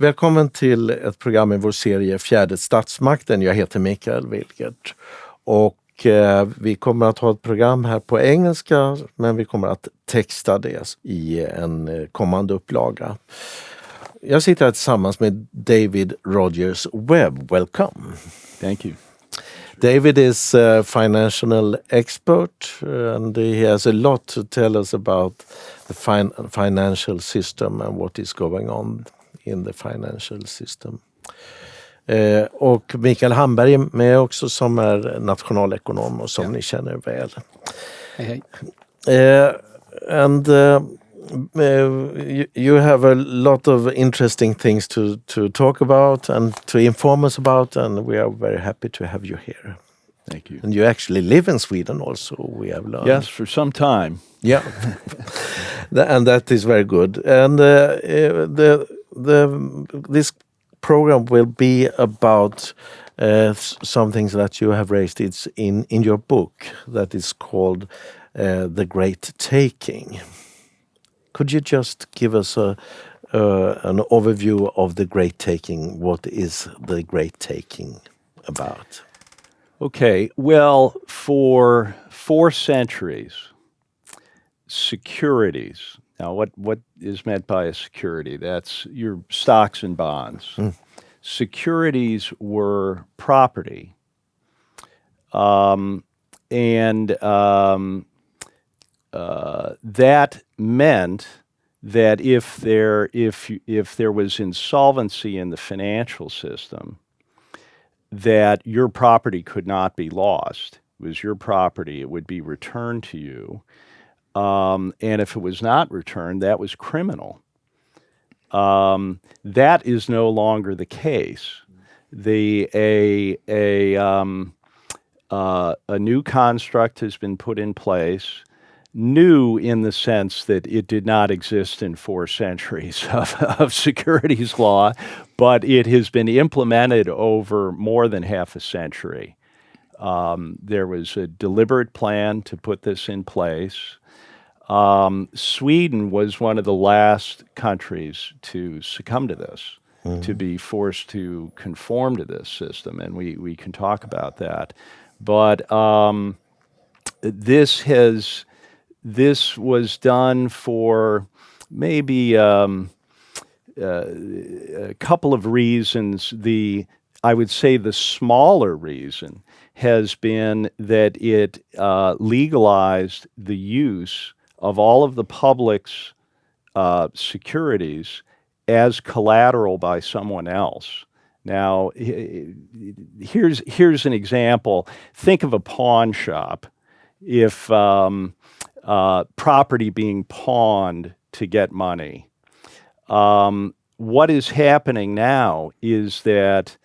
Välkommen till ett program i vår serie Fjärde Statsmakten. Jag heter Mikael Wilgert och vi kommer att ha ett program här på engelska, men vi kommer att texta det i en kommande upplaga. Jag sitter här tillsammans med David Rogers Webb. Welcome. Thank you. David is a financial expert and he has a lot to tell us about the financial system and what is going on in the financial system. Och Mikael Hamberg är med också som är nationalekonom och som ni känner väl. Hej. And you have a lot of interesting things to talk about and to inform us about, and we are very happy to have you here. Thank you. And you actually live in Sweden also, we have learned. Yes, for some time. Yeah, and that is very good. And this program will be about some things that you have raised. It's in your book that is called The Great Taking. Could you just give us an overview of the Great Taking? What is the Great Taking about? Okay, well, for 4 centuries, securities. Now, what is meant by a security? That's your stocks and bonds. Securities were property, that meant that if there was insolvency in the financial system, that your property could not be lost. It was your property; it would be returned to you. And if it was not returned, that was criminal. That is no longer the case. A new construct has been put in place, new in the sense that it did not exist in 4 centuries of securities law, but it has been implemented over more than half a century. There was a deliberate plan to put this in place. Sweden was one of the last countries to succumb to this, to be forced to conform to this system, and we can talk about that. But this was done for maybe a couple of reasons. I would say the smaller reason has been that it legalized the use of all of the public's securities as collateral by someone else. Now, here's an example. Think of a pawn shop. If property being pawned to get money. What is happening now is that,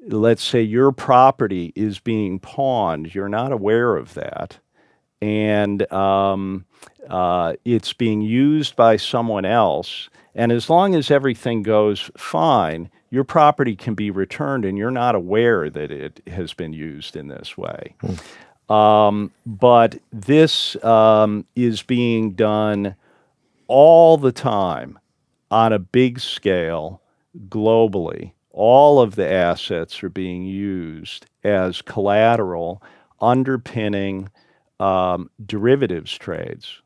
let's say your property is being pawned. You're not aware of that. And it's being used by someone else. And as long as everything goes fine, your property can be returned and you're not aware that it has been used in this way. But this is being done all the time on a big scale globally. All of the assets are being used as collateral underpinning derivatives trades.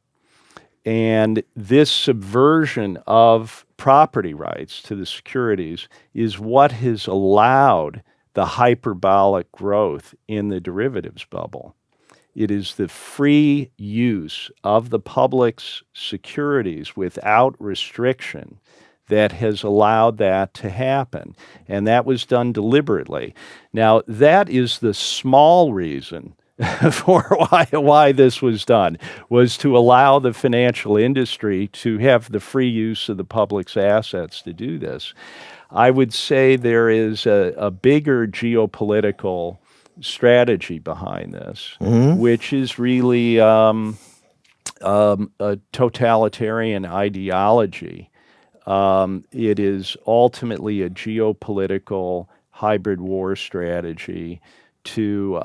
And this subversion of property rights to the securities is what has allowed the hyperbolic growth in the derivatives bubble. It is the free use of the public's securities without restriction that has allowed that to happen. And that was done deliberately. Now, that is the small reason for why this was done, was to allow the financial industry to have the free use of the public's assets to do this. I would say there is a bigger geopolitical strategy behind this, which is really a totalitarian ideology. It is ultimately a geopolitical hybrid war strategy to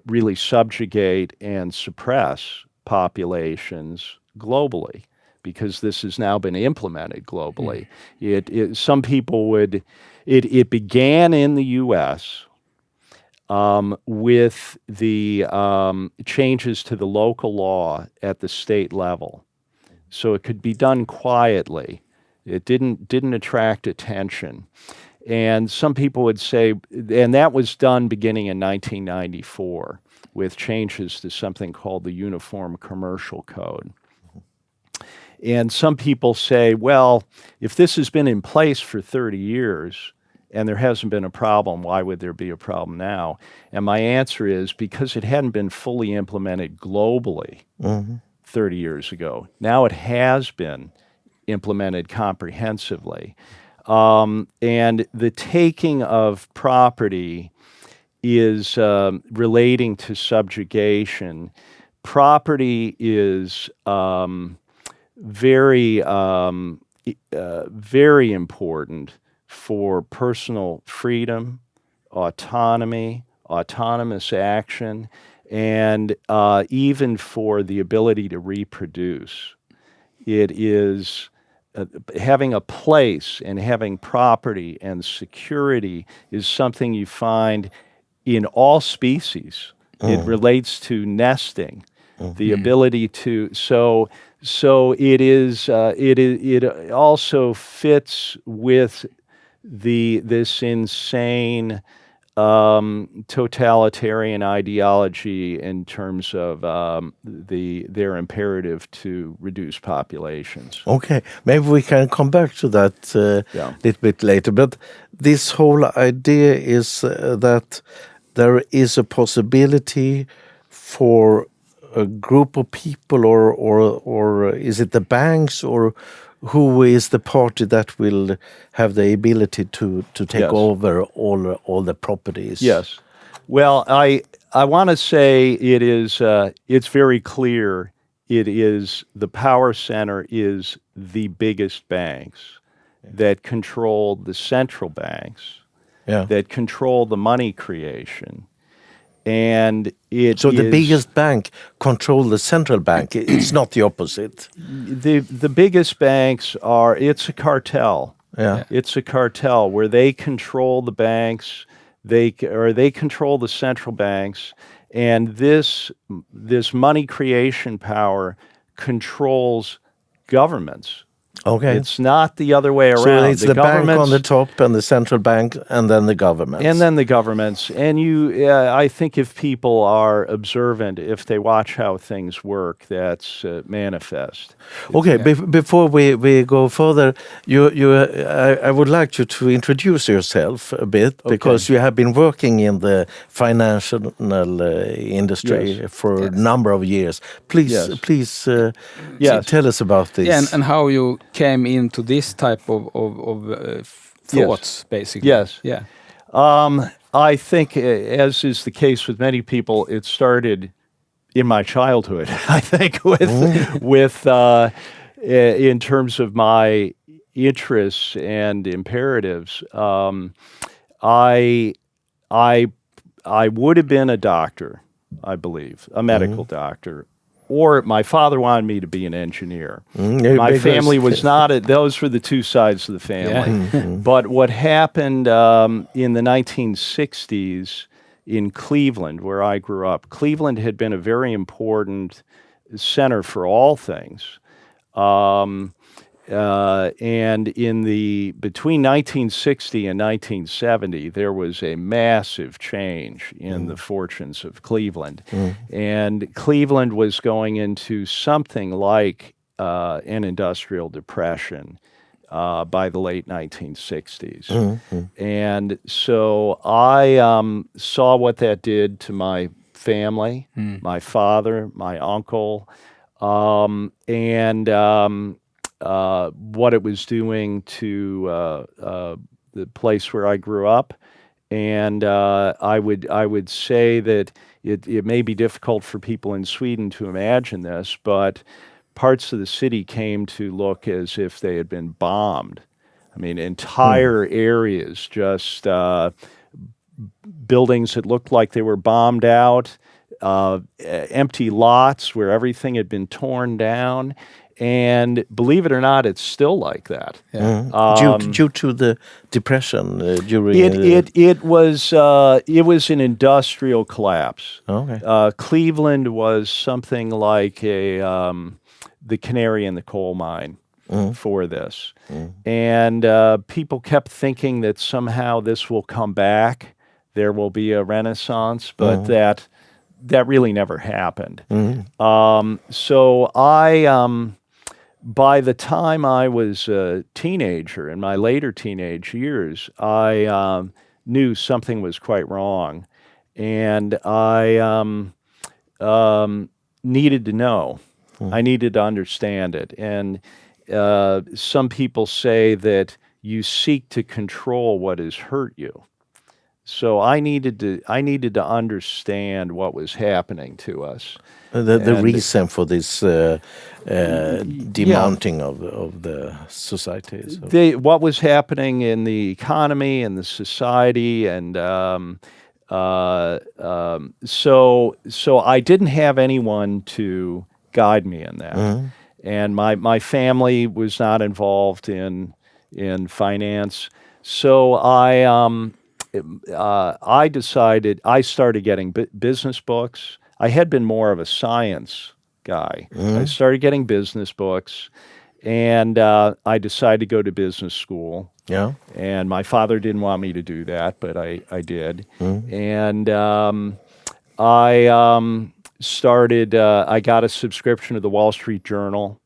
really subjugate and suppress populations globally, because this has now been implemented globally. Some people would, it began in the U.S. With the changes to the local law at the state level. So it could be done quietly. It didn't attract attention. And some people would say, and that was done beginning in 1994 with changes to something called the Uniform Commercial Code. And some people say, well, if this has been in place for 30 years and there hasn't been a problem, why would there be a problem now? And my answer is because it hadn't been fully implemented globally 30 years ago. Now it has been implemented comprehensively. And the taking of property is relating to subjugation. Property is very important for personal freedom, autonomy, autonomous action, and even for the ability to reproduce. It is having a place and having property and security is something you find in all species. It relates to nesting, the ability to, so it is, it also fits with this insane totalitarian ideology in terms of their imperative to reduce populations. Okay, maybe we can come back to that a little bit later. But this whole idea is that there is a possibility for a group of people, or is it the banks, or who is the party that will have the ability to take over all the properties? Yes. Well, I want to say it is it's very clear. It is the power center is the biggest banks that control the central banks, that control the money creation. And so the biggest bank control the central bank. It's not the opposite. The biggest banks are, it's a cartel. It's a cartel where they control the banks, they control the central banks, and this money creation power controls governments. Okay. It's not the other way around. So it's the bank on the top and the central bank and then the governments. And then the governments. And I think if people are observant, if they watch how things work, that's manifest. Okay, before we go further, I would like you to introduce yourself a bit, because you have been working in the financial industry for a number of years. Please tell us about this. Yeah, and how you came into this type of thoughts, basically. Yes. Yeah. I think, as is the case with many people, it started in my childhood. I think with in terms of my interests and imperatives. I would have been a doctor, I believe, a medical doctor. Or my father wanted me to be an engineer. My family was not. Those were the two sides of the family. But what happened in the 1960s in Cleveland, where I grew up, Cleveland had been a very important center for all things. And between 1960 and 1970, there was a massive change in the fortunes of Cleveland. And Cleveland was going into something like an industrial depression by the late 1960s. And so I saw what that did to my family, my father, my uncle, and what it was doing to the place where I grew up. And I would say that it may be difficult for people in Sweden to imagine this, but parts of the city came to look as if they had been bombed. I mean, entire areas, just buildings that looked like they were bombed out, empty lots where everything had been torn down. And believe it or not, it's still like that. Due to the depression during it was an industrial collapse. Okay. Cleveland was something like the canary in the coal mine for this, and people kept thinking that somehow this will come back. There will be a renaissance, but that really never happened. So by the time I was a teenager, in my later teenage years, I knew something was quite wrong, and I needed to know. I needed to understand it. And some people say that you seek to control what has hurt you. So I needed to understand what was happening to us. The reason for this demounting of the society. So. What was happening in the economy and the society, and so I didn't have anyone to guide me in that, and my family was not involved in finance. So I decided, I started getting business books. I had been more of a science guy. I started getting business books, and I decided to go to business school. Yeah. And my father didn't want me to do that, but I did. And I started, I got a subscription to the Wall Street Journal.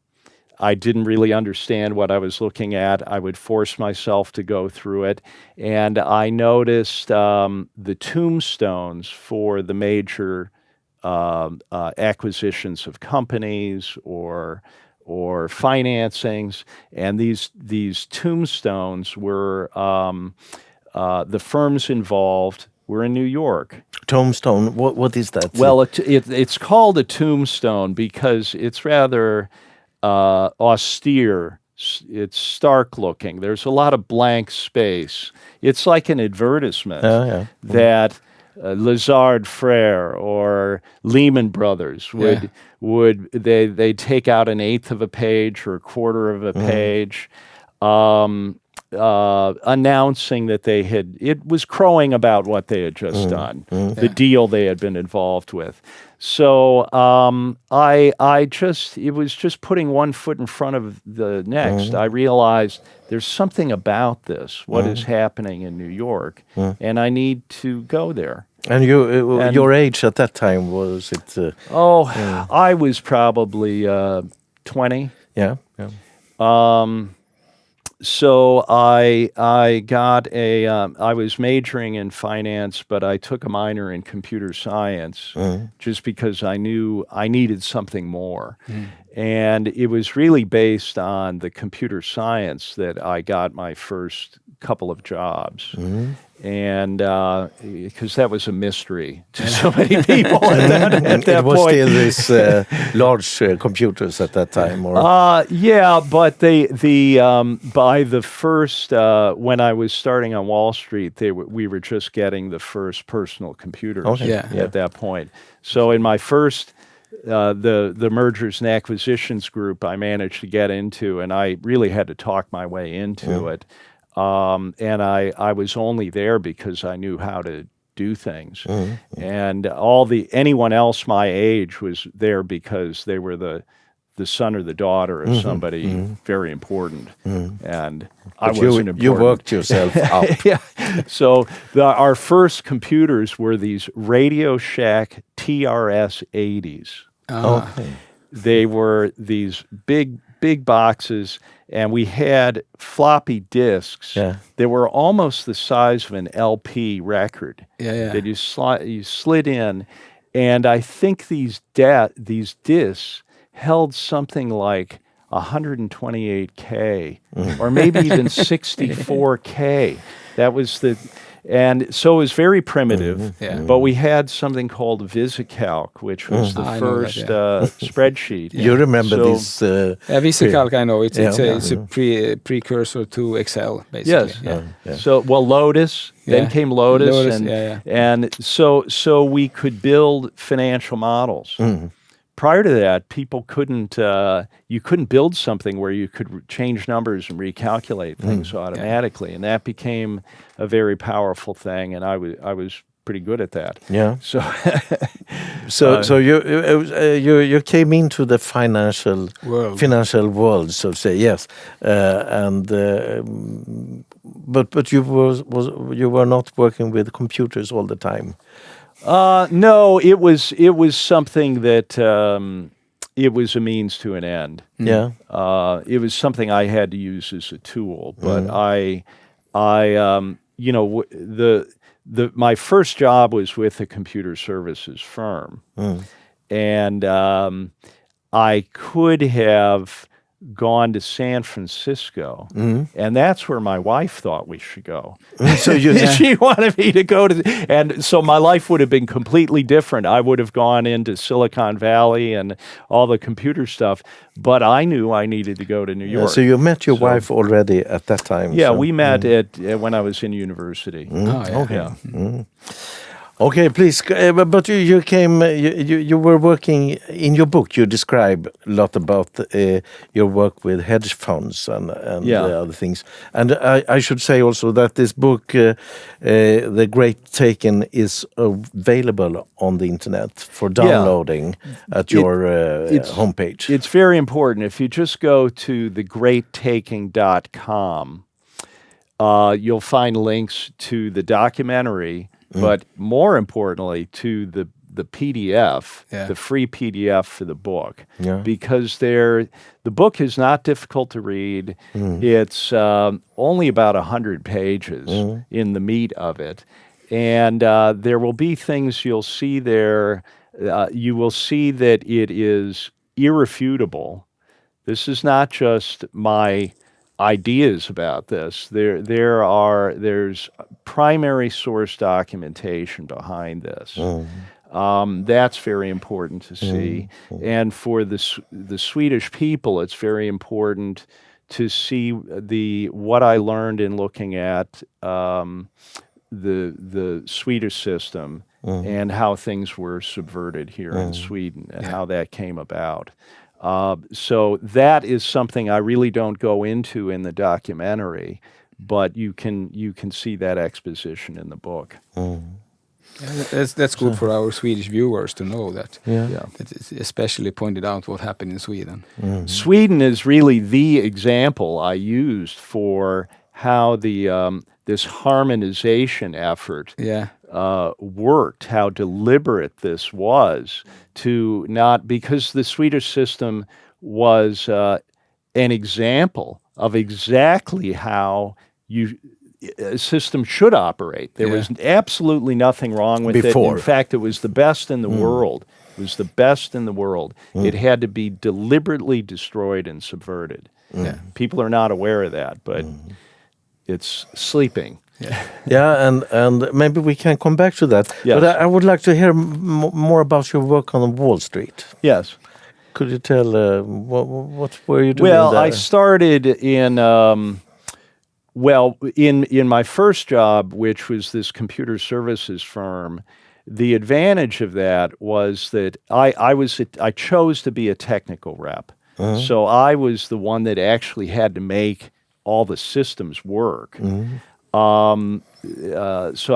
I didn't really understand what I was looking at. I would force myself to go through it. And I noticed the tombstones for the major acquisitions of companies or financings. And these tombstones were, the firms involved were in New York. Tombstone, what is that? Well, it's called a tombstone because it's rather austere. It's stark looking. There's a lot of blank space. It's like an advertisement that Lazard Frere or Lehman Brothers would they take out an eighth of a page or a quarter of a page, announcing that it was crowing about what they had just done, the deal they had been involved with. So it was just putting one foot in front of the next. I realized there's something about this, what is happening in New York, and I need to go there. And your age at that time, was it? I was probably 20. Yeah. So I got I was majoring in finance, but I took a minor in computer science just because I knew I needed something more. And it was really based on the computer science that I got my first couple of jobs. And because that was a mystery to so many people at that it was point. Still these large computers at that time, or yeah, but by the first when I was starting on Wall Street, we were just getting the first personal computers at that point. So in my first the mergers and acquisitions group, I managed to get into, and I really had to talk my way into it. And I was only there because I knew how to do things. And anyone else my age was there because they were the son or the daughter of somebody very important. And I wasn't important. You worked yourself up. So our first computers were these Radio Shack TRS 80s. Okay. They were these big boxes, and we had floppy disks that were almost the size of an LP record that you slid in. And I think these disks held something like 128K or maybe even 64K. That was and so it was very primitive, but we had something called VisiCalc, which was the first spreadsheet. You remember this? VisiCalc, I know. It's a precursor to Excel, basically. Yes. So, Lotus, then came Lotus, and so we could build financial models. prior to that, people couldn't, you couldn't build something where you could change numbers and recalculate things automatically. And that became a very powerful thing. And I was pretty good at that. Yeah. So, You came into the financial world, so to say. Yes, but you were not working with computers all the time. no, it was something that it was a means to an end. Yeah. It was something I had to use as a tool, but you know, my first job was with a computer services firm, and I could have gone to San Francisco, and that's where my wife thought we should go. So she wanted me to go to, and so my life would have been completely different. I would have gone into Silicon Valley and all the computer stuff, but I knew I needed to go to New York. So you met your wife already at that time? Yeah, we met when I was in university. Okay. Yeah. Okay, please. But you came. You were working in your book. You describe a lot about your work with hedge funds and other things. And I should say also that this book, The Great Taking, is available on the internet for downloading at your homepage. It's very important. If you just go to thegreattaking.com, you'll find links to the documentary. But more importantly, to the PDF, the free PDF for the book, because the book is not difficult to read. It's only about 100 pages in the meat of it, and there will be things you'll see there. You will see that it is irrefutable. This is not just my ideas about this. There's primary source documentation behind this. That's very important to see. And for the Swedish people, it's very important to see what I learned in looking at the Swedish system and how things were subverted here in Sweden and how that came about. So that is something I really don't go into in the documentary, but you can see that exposition in the book. That's good for our Swedish viewers to know that. Yeah. It's especially pointed out what happened in Sweden. Sweden is really the example I used for how this harmonization effort worked, how deliberate this was to not, because the Swedish system was an example of exactly how a system should operate. There was absolutely nothing wrong with it. In fact, it was the best in the world. It was the best in the world. It had to be deliberately destroyed and subverted. People are not aware of that, but it's sleeping. And maybe we can come back to that. Yes. But I would like to hear more about your work on Wall Street. Yes. Could you tell what were you doing Well, there? I started in in my first job, which was this computer services firm. The advantage of that was that I chose to be a technical rep. So I was the one that actually had to make all the systems work. So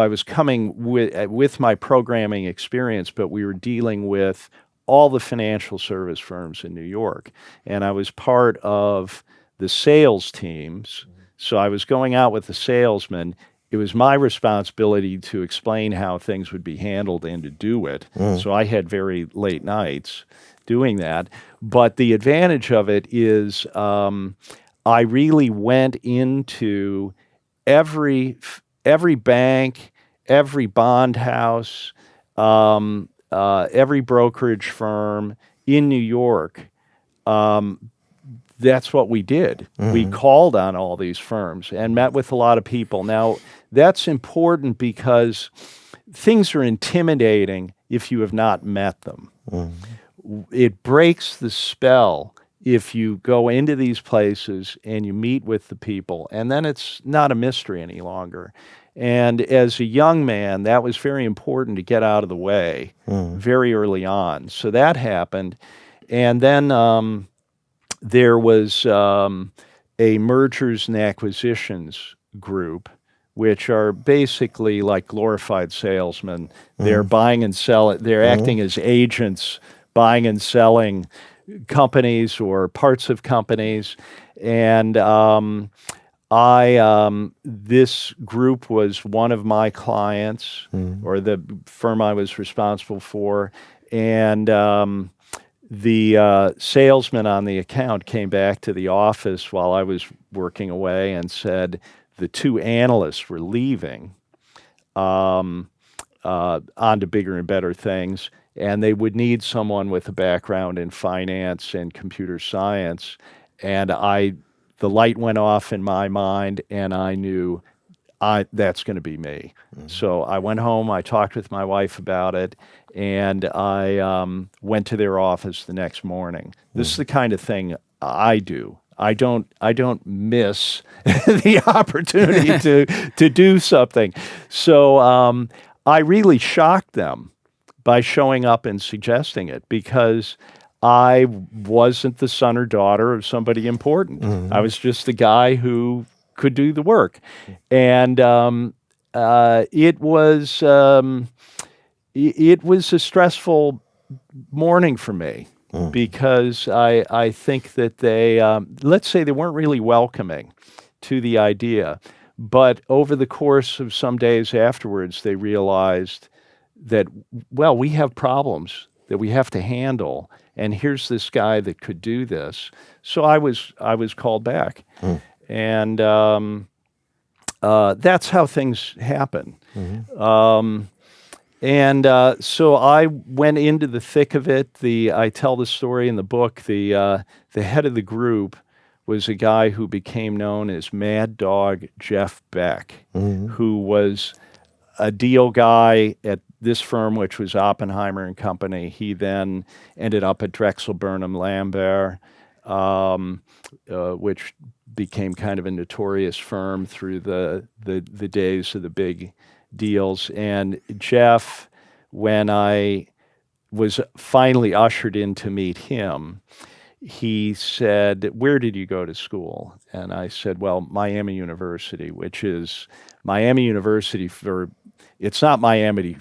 I was coming with my programming experience, but we were dealing with all the financial service firms in New York. And I was part of the sales teams. So I was going out with the salesmen. It was my responsibility to explain how things would be handled and to do it. So I had very late nights doing that. But the advantage of it is I really went into every bank, every bond house, every brokerage firm in New York. That's what we did. We called on all these firms and met with a lot of people. Now, that's important because things are intimidating if you have not met them. It breaks the spell if you go into these places and you meet with the people, and then it's not a mystery any longer. And as a young man, that was very important to get out of the way very early on. So that happened. And then there was a mergers and acquisitions group, which are basically like glorified salesmen. They're buying and selling, they're acting as agents, buying and selling companies or parts of companies. And this group was one of my clients, or the firm I was responsible for. And the salesman on the account came back to the office while I was working away and said the two analysts were leaving on to bigger and better things, and they would need someone with a background in finance and computer science. And the light went off in my mind, and I knew that's going to be me. So I went home, I talked with my wife about it, and I went to their office the next morning. This is the kind of thing I do. I don't miss the opportunity to do something. So I really shocked them by showing up and suggesting it, because I wasn't the son or daughter of somebody important. I was just the guy who could do the work. And it was a stressful morning for me, because I think that they, let's say they weren't really welcoming to the idea. But over the course of some days afterwards, they realized that, well, we have problems that we have to handle, and here's this guy that could do this. So I was called back. And that's how things happen. So I went into the thick of it. I tell the story in the book. The head of the group was a guy who became known as Mad Dog Jeff Beck, who was a deal guy at this firm, which was Oppenheimer and Company. He then ended up at Drexel Burnham Lambert, which became kind of a notorious firm through the days of the big deals. And Jeff, when I was finally ushered in to meet him, he said, "Where did you go to school?" And I said, "Well, Miami University," which is Miami University for, it's not Miami,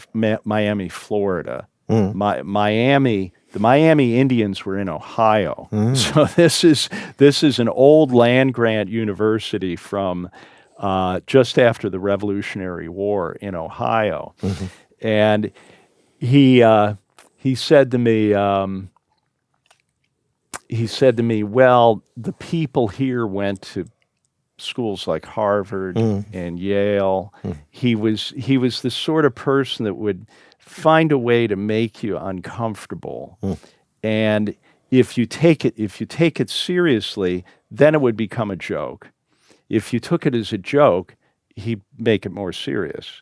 Florida. Miami, the Miami Indians were in Ohio. So this is an old land grant university from just after the Revolutionary War in Ohio. And he said to me, "Well, the people here went to schools like Harvard and Yale." He was the sort of person that would find a way to make you uncomfortable. And if you take it seriously, then it would become a joke. If you took it as a joke, he'd make it more serious,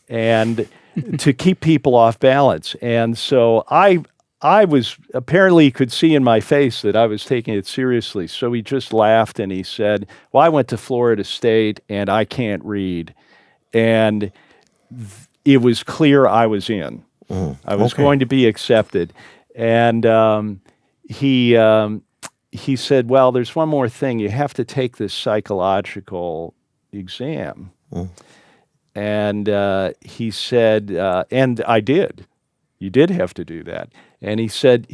and to keep people off balance. And so I was, apparently he could see in my face that I was taking it seriously. So he just laughed and he said, "Well, I went to Florida State and I can't read." And it was clear I was in. I was going to be accepted. And he said, "Well, there's one more thing. You have to take this psychological exam." And he said, and I did. You did have to do that. And he said,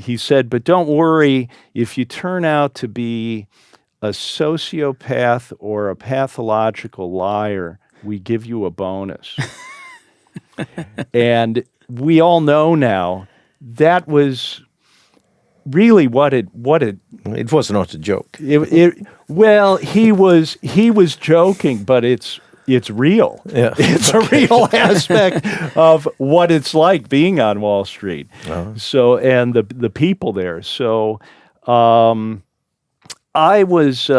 "But don't worry, if you turn out to be a sociopath or a pathological liar, we give you a bonus." And we all know now that was really what it was not a joke. Well, he was joking, but it's real. Yeah. It's a real aspect of what it's like being on Wall Street. So, and the people there. So, I was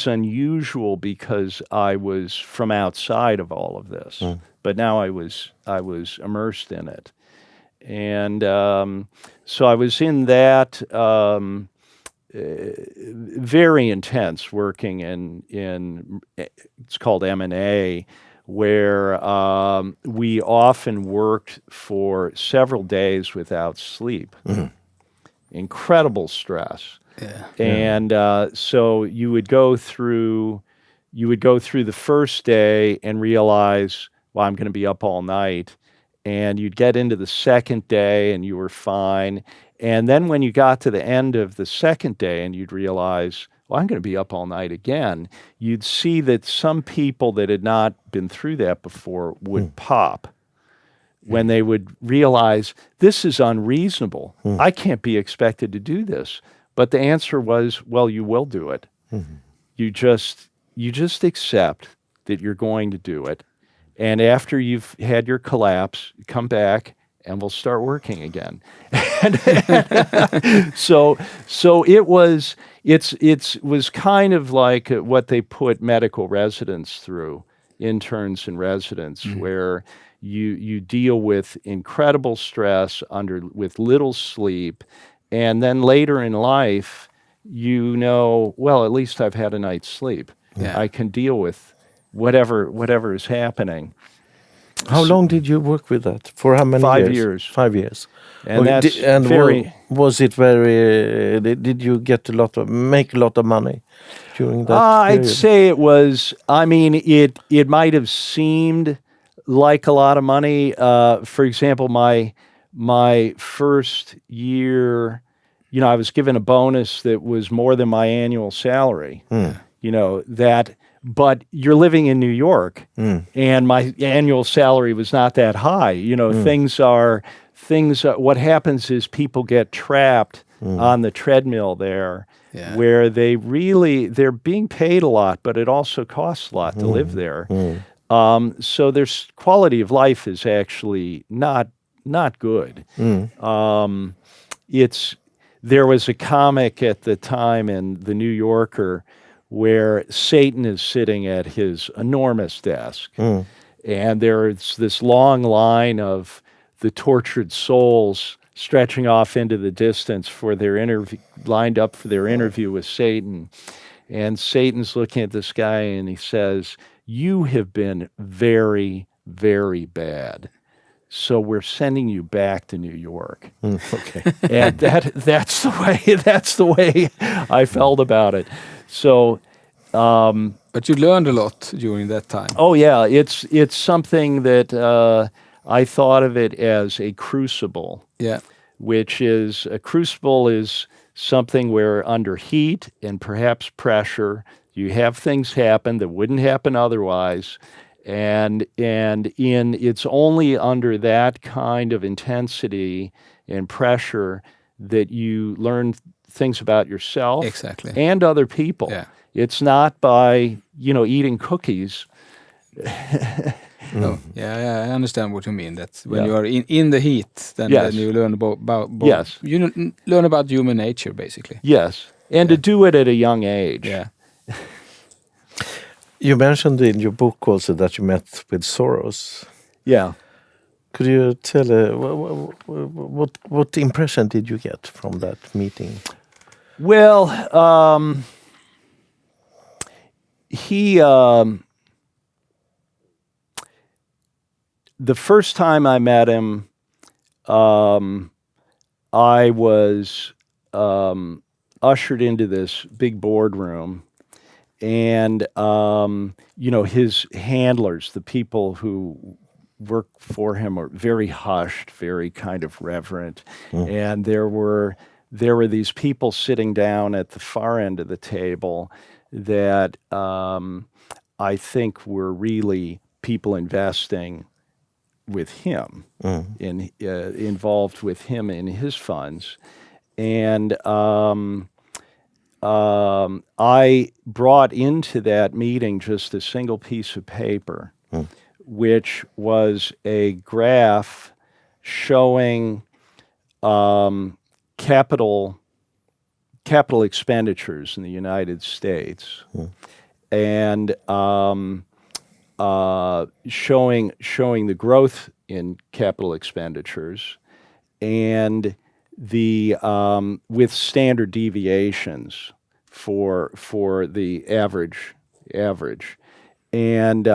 unusual because I was from outside of all of this, but now I was immersed in it. And so I was in that very intense working in it's called M&A, where we often worked for several days without sleep. Incredible stress. And so you would go through the first day and realize, well, I'm going to be up all night. And you'd get into the second day and you were fine. And then when you got to the end of the second day and you'd realize, well, I'm going to be up all night again, you'd see that some people that had not been through that before would pop when they would realize this is unreasonable. I can't be expected to do this. But the answer was, well, you will do it. You just accept that you're going to do it. And after you've had your collapse, come back and we'll start working again. So it was kind of like what they put medical residents through, interns and residents, where you deal with incredible stress with little sleep, and then later in life, well, at least I've had a night's sleep. I can deal with whatever is happening. How long did you work with that? For how many 5 years? years. 5 years. And that's very... Was it very... Did you make a lot of money during that I'd period? say it was... I mean, it might have seemed like a lot of money. For example, my first year, I was given a bonus that was more than my annual salary. But you're living in New York, and my annual salary was not that high. What happens is people get trapped on the treadmill there, where they're being paid a lot, but it also costs a lot to live there. So their quality of life is actually not good. There was a comic at the time in The New Yorker where Satan is sitting at his enormous desk, and there's this long line of the tortured souls stretching off into the distance for their lined up for their interview with Satan. And Satan's looking at this guy and he says, "You have been very, very bad. So we're sending you back to New York." Okay. And that's the way I felt about it. So, but you learned a lot during that time. Oh yeah, it's something that I thought of it as a crucible. Yeah. Which is a crucible is something where under heat and perhaps pressure you have things happen that wouldn't happen otherwise. And it's only under that kind of intensity and pressure that you learn things about yourself and other people. Yeah. It's not by, eating cookies. No. Yeah, I understand what you mean. That's when you are in the heat, then you learn about you learn about human nature, basically. Yes, and to do it at a young age. Yeah. You mentioned in your book also that you met with Soros. Yeah. Could you tell what impression did you get from that meeting? Well, he the first time I met him, I was ushered into this big boardroom. And, his handlers, the people who work for him, are very hushed, very kind of reverent. And there were these people sitting down at the far end of the table that I think were really people investing with him, involved with him in his funds. And I brought into that meeting just a single piece of paper, which was a graph showing capital expenditures in the United States, and showing the growth in capital expenditures, and with standard deviations for the average. And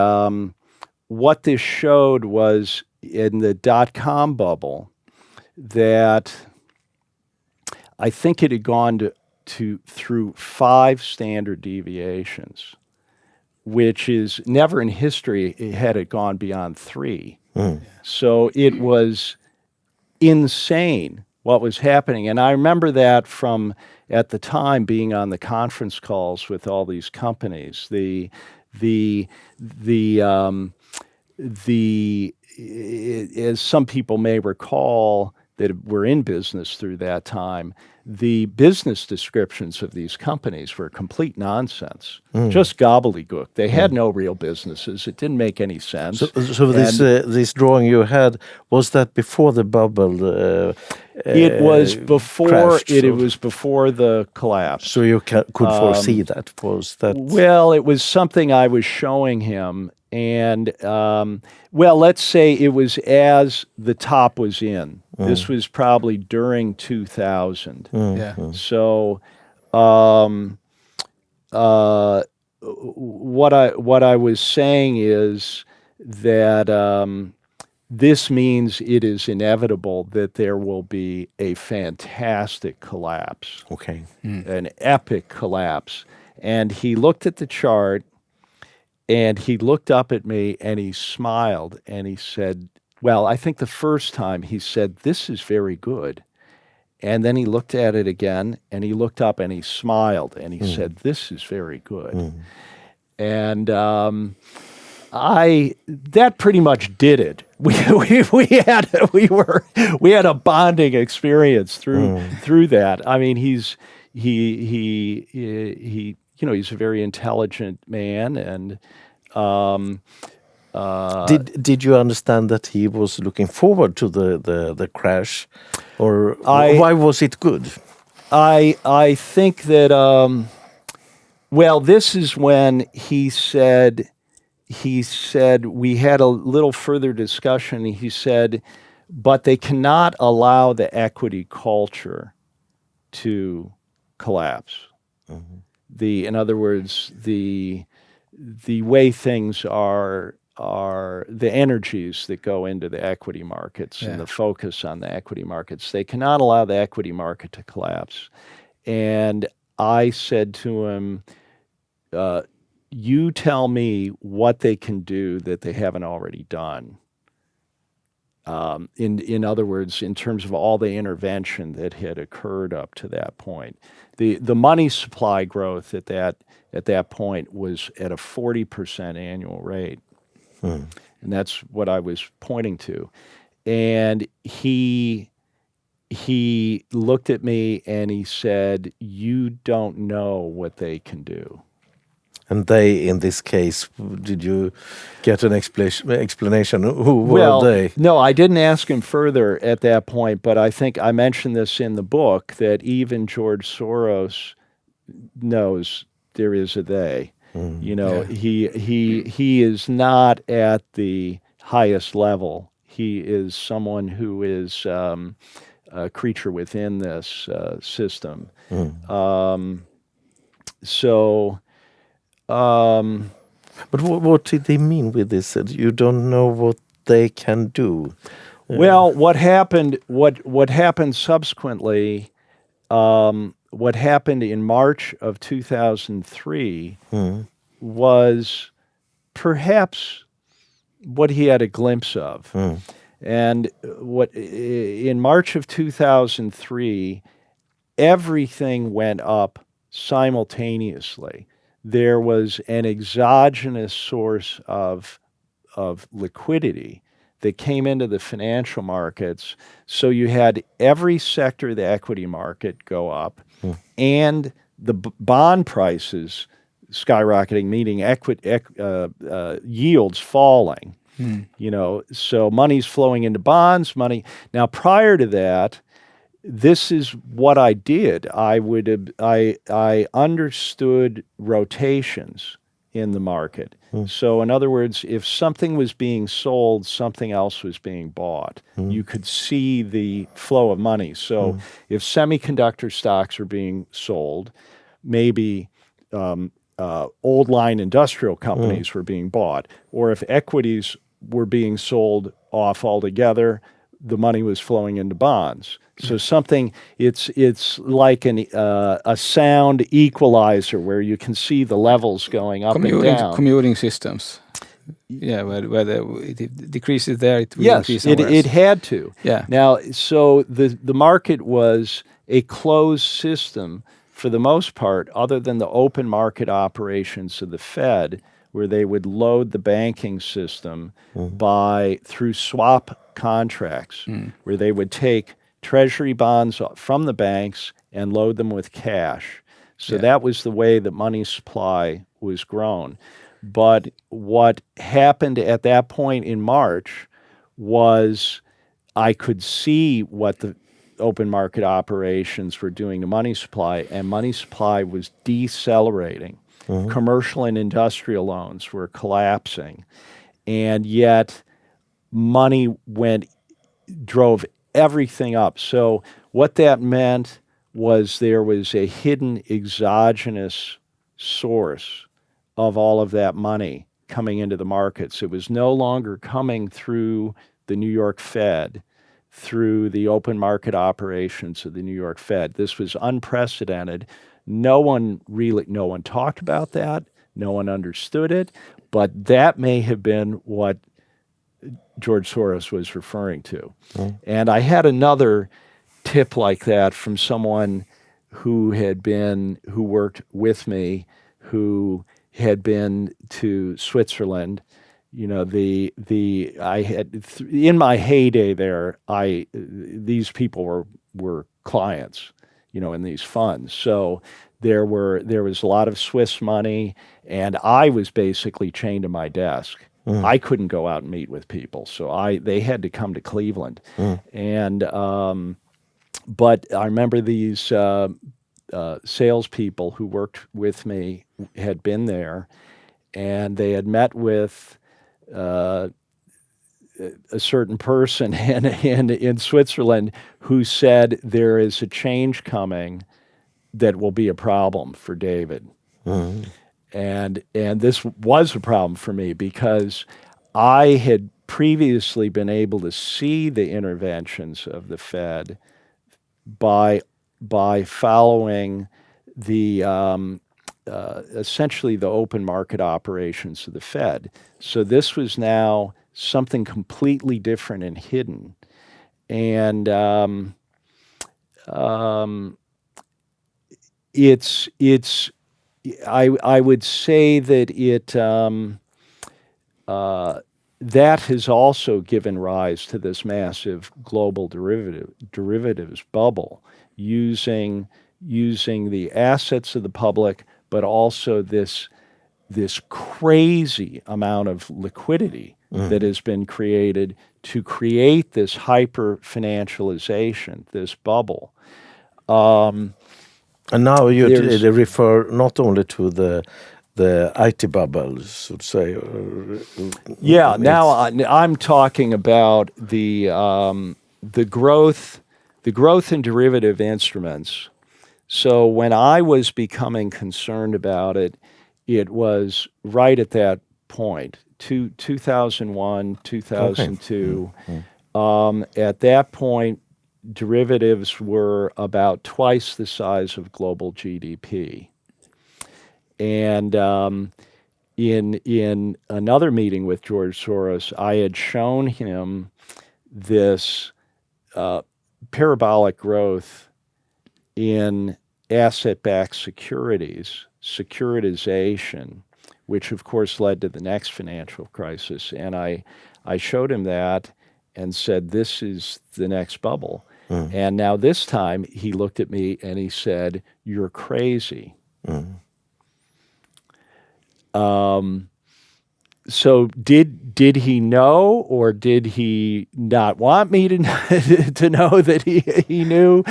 what this showed was in the dot-com bubble that I think it had gone through 5 standard deviations, which is never in history had it gone beyond 3. So it was insane what was happening. And I remember that from at the time being on the conference calls with all these companies. As some people may recall that were in business through that time, the business descriptions of these companies were complete nonsense, just gobbledygook. They had no real businesses. It didn't make any sense. So this drawing you had, was that before the bubble? It was before crashed, it was before the collapse. So you could foresee that? Was that? Well, it was something I was showing him, and well, let's say it was as the top was in. This was probably during 2000. So what I was saying is that this means it is inevitable that there will be a fantastic collapse. Okay. An epic collapse. And he looked at the chart and he looked up at me and he smiled and he said, well, I think the first time he said, this is very good. And then he looked at it again and he looked up and he smiled and he said, this is very good. And that pretty much did it. We had a bonding experience through that. I mean, he's a very intelligent man, and did you understand that he was looking forward to the crash, or why was it good? I think that well, this is when he said we had a little further discussion. He said, but they cannot allow the equity culture to collapse. In other words, the way things are the energies that go into the equity markets and the focus on the equity markets, they cannot allow the equity market to collapse. And I said to him, you tell me what they can do that they haven't already done. In other words, in terms of all the intervention that had occurred up to that point. The money supply growth at that point was at a 40% annual rate. And that's what I was pointing to. And he looked at me and he said, you don't know what they can do. And they, in this case, did you get an explanation? Who were they? No, I didn't ask him further at that point, but I think I mentioned this in the book, that even George Soros knows there is a they. He is not at the highest level. He is someone who is a creature within this system. But what did they mean with this? You don't know what they can do. Well, what happened subsequently, what happened in March of 2003 was perhaps what he had a glimpse of. And in March of 2003, everything went up simultaneously. There was an exogenous source of liquidity that came into the financial markets. So you had every sector of the equity market go up, and the bond prices skyrocketing, meaning yields falling. So money's flowing into bonds. Now, prior to that, this is what I did. I understood rotations in the market. So in other words, if something was being sold, something else was being bought. You could see the flow of money. So if semiconductor stocks are being sold, maybe old line industrial companies were being bought, or if equities were being sold off altogether, the money was flowing into bonds. So something, it's like a sound equalizer where you can see the levels going up and down. Commuting systems. Yeah, where it decreases there, it will increase somewhere else. It had to. Yeah. Now, so the market was a closed system for the most part, other than the open market operations of the Fed, where they would load the banking system through swap contracts, where they would take treasury bonds from the banks and load them with cash. So that was the way that money supply was grown. But what happened at that point in March was I could see what the open market operations were doing to money supply, and money supply was decelerating. Commercial and industrial loans were collapsing, and yet money drove everything up. So what that meant was there was a hidden exogenous source of all of that money coming into the markets. It was no longer coming through the New York Fed, through the open market operations of the New York Fed. This was unprecedented. No one talked about that. No one understood it. But that may have been what George Soros was referring to. And I had another tip like that from someone who worked with me, who had been to Switzerland. You know, in my heyday there, these people were clients, you know, in these funds. So there was a lot of Swiss money, and I was basically chained to my desk. I couldn't go out and meet with people, so they had to come to Cleveland. And but I remember these salespeople who worked with me had been there, and they had met with a certain person in Switzerland who said there is a change coming that will be a problem for David. And this was a problem for me because I had previously been able to see the interventions of the Fed by following the essentially the open market operations of the Fed. So this was now something completely different and hidden. And I would say that that has also given rise to this massive global derivatives bubble, using the assets of the public, but also this crazy amount of liquidity that has been created to create this hyper-financialization, this bubble. And now you refer not only to the IT bubble, so to say. Yeah, now I'm talking about the growth in derivative instruments. So when I was becoming concerned about it, it was right at that point, 2001, 2002. At that point, derivatives were about twice the size of global GDP. And in another meeting with George Soros, I had shown him this parabolic growth in asset-backed securities, securitization, which of course led to the next financial crisis. And I showed him that and said, this is the next bubble. And now this time he looked at me and he said, you're crazy. So did he know, or did he not want me to to know that he knew?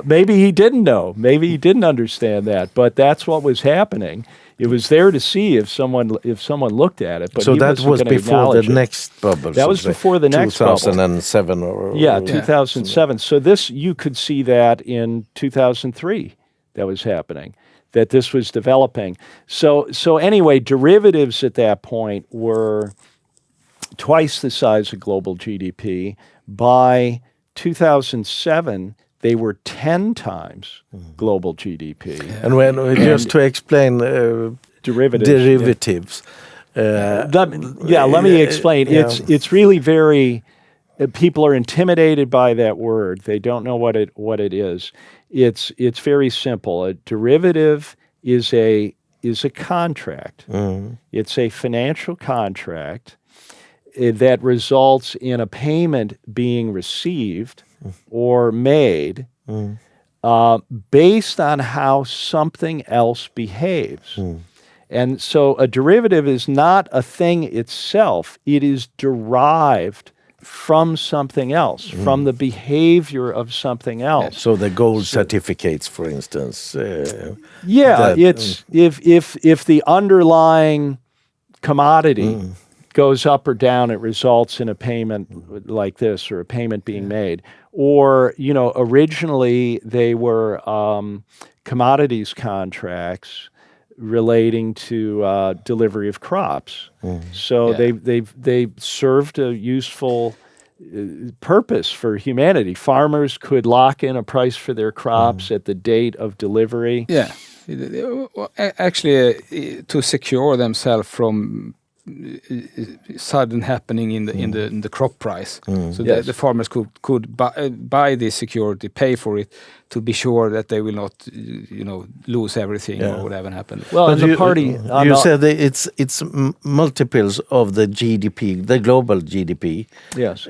Maybe he didn't know. Maybe he didn't understand that. But that's what was happening. It was there to see if someone looked at it. But so that was before the next bubble. That was before the next bubble. 2007 or 2007. So this, you could see that in 2003 that was happening, that this was developing. So anyway, derivatives at that point were twice the size of global GDP. By 2007, they were 10 times global GDP. And just to explain derivatives. Let me explain. It's really very. People are intimidated by that word. They don't know what it is. It's very simple. A derivative is a contract. It's a financial contract that results in a payment being received or made based on how something else behaves. And so a derivative is not a thing itself. It is derived from something else, from the behavior of something else. So the gold certificates, for instance. It's if the underlying commodity goes up or down, it results in a payment like this, or a payment being made. Or, originally they were commodities contracts relating to delivery of crops. So they served a useful purpose for humanity. Farmers could lock in a price for their crops at the date of delivery. Yeah, actually, to secure themselves from sudden happening in the crop price, so that the farmers could buy this security, pay for it, to be sure that they will not lose everything or whatever happened. Well, but you said that it's multiples of the GDP, the global GDP. Yes.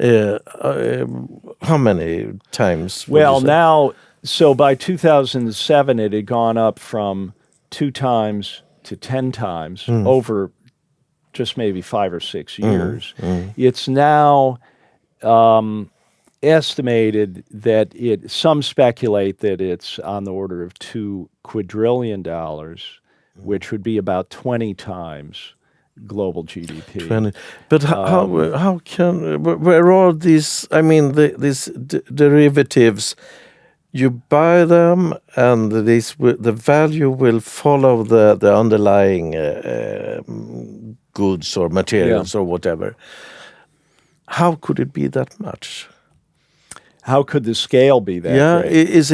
How many times? Well, now, so by 2007, it had gone up from 2 times to 10 times over just maybe 5 or 6 years. It's now estimated that some speculate that it's on the order of $2 quadrillion, which would be about 20 times global GDP. 20. But how can, where are these, these derivatives, you buy them and the value will follow the underlying goods or materials or whatever. How could it be that much? How could the scale be that great? Is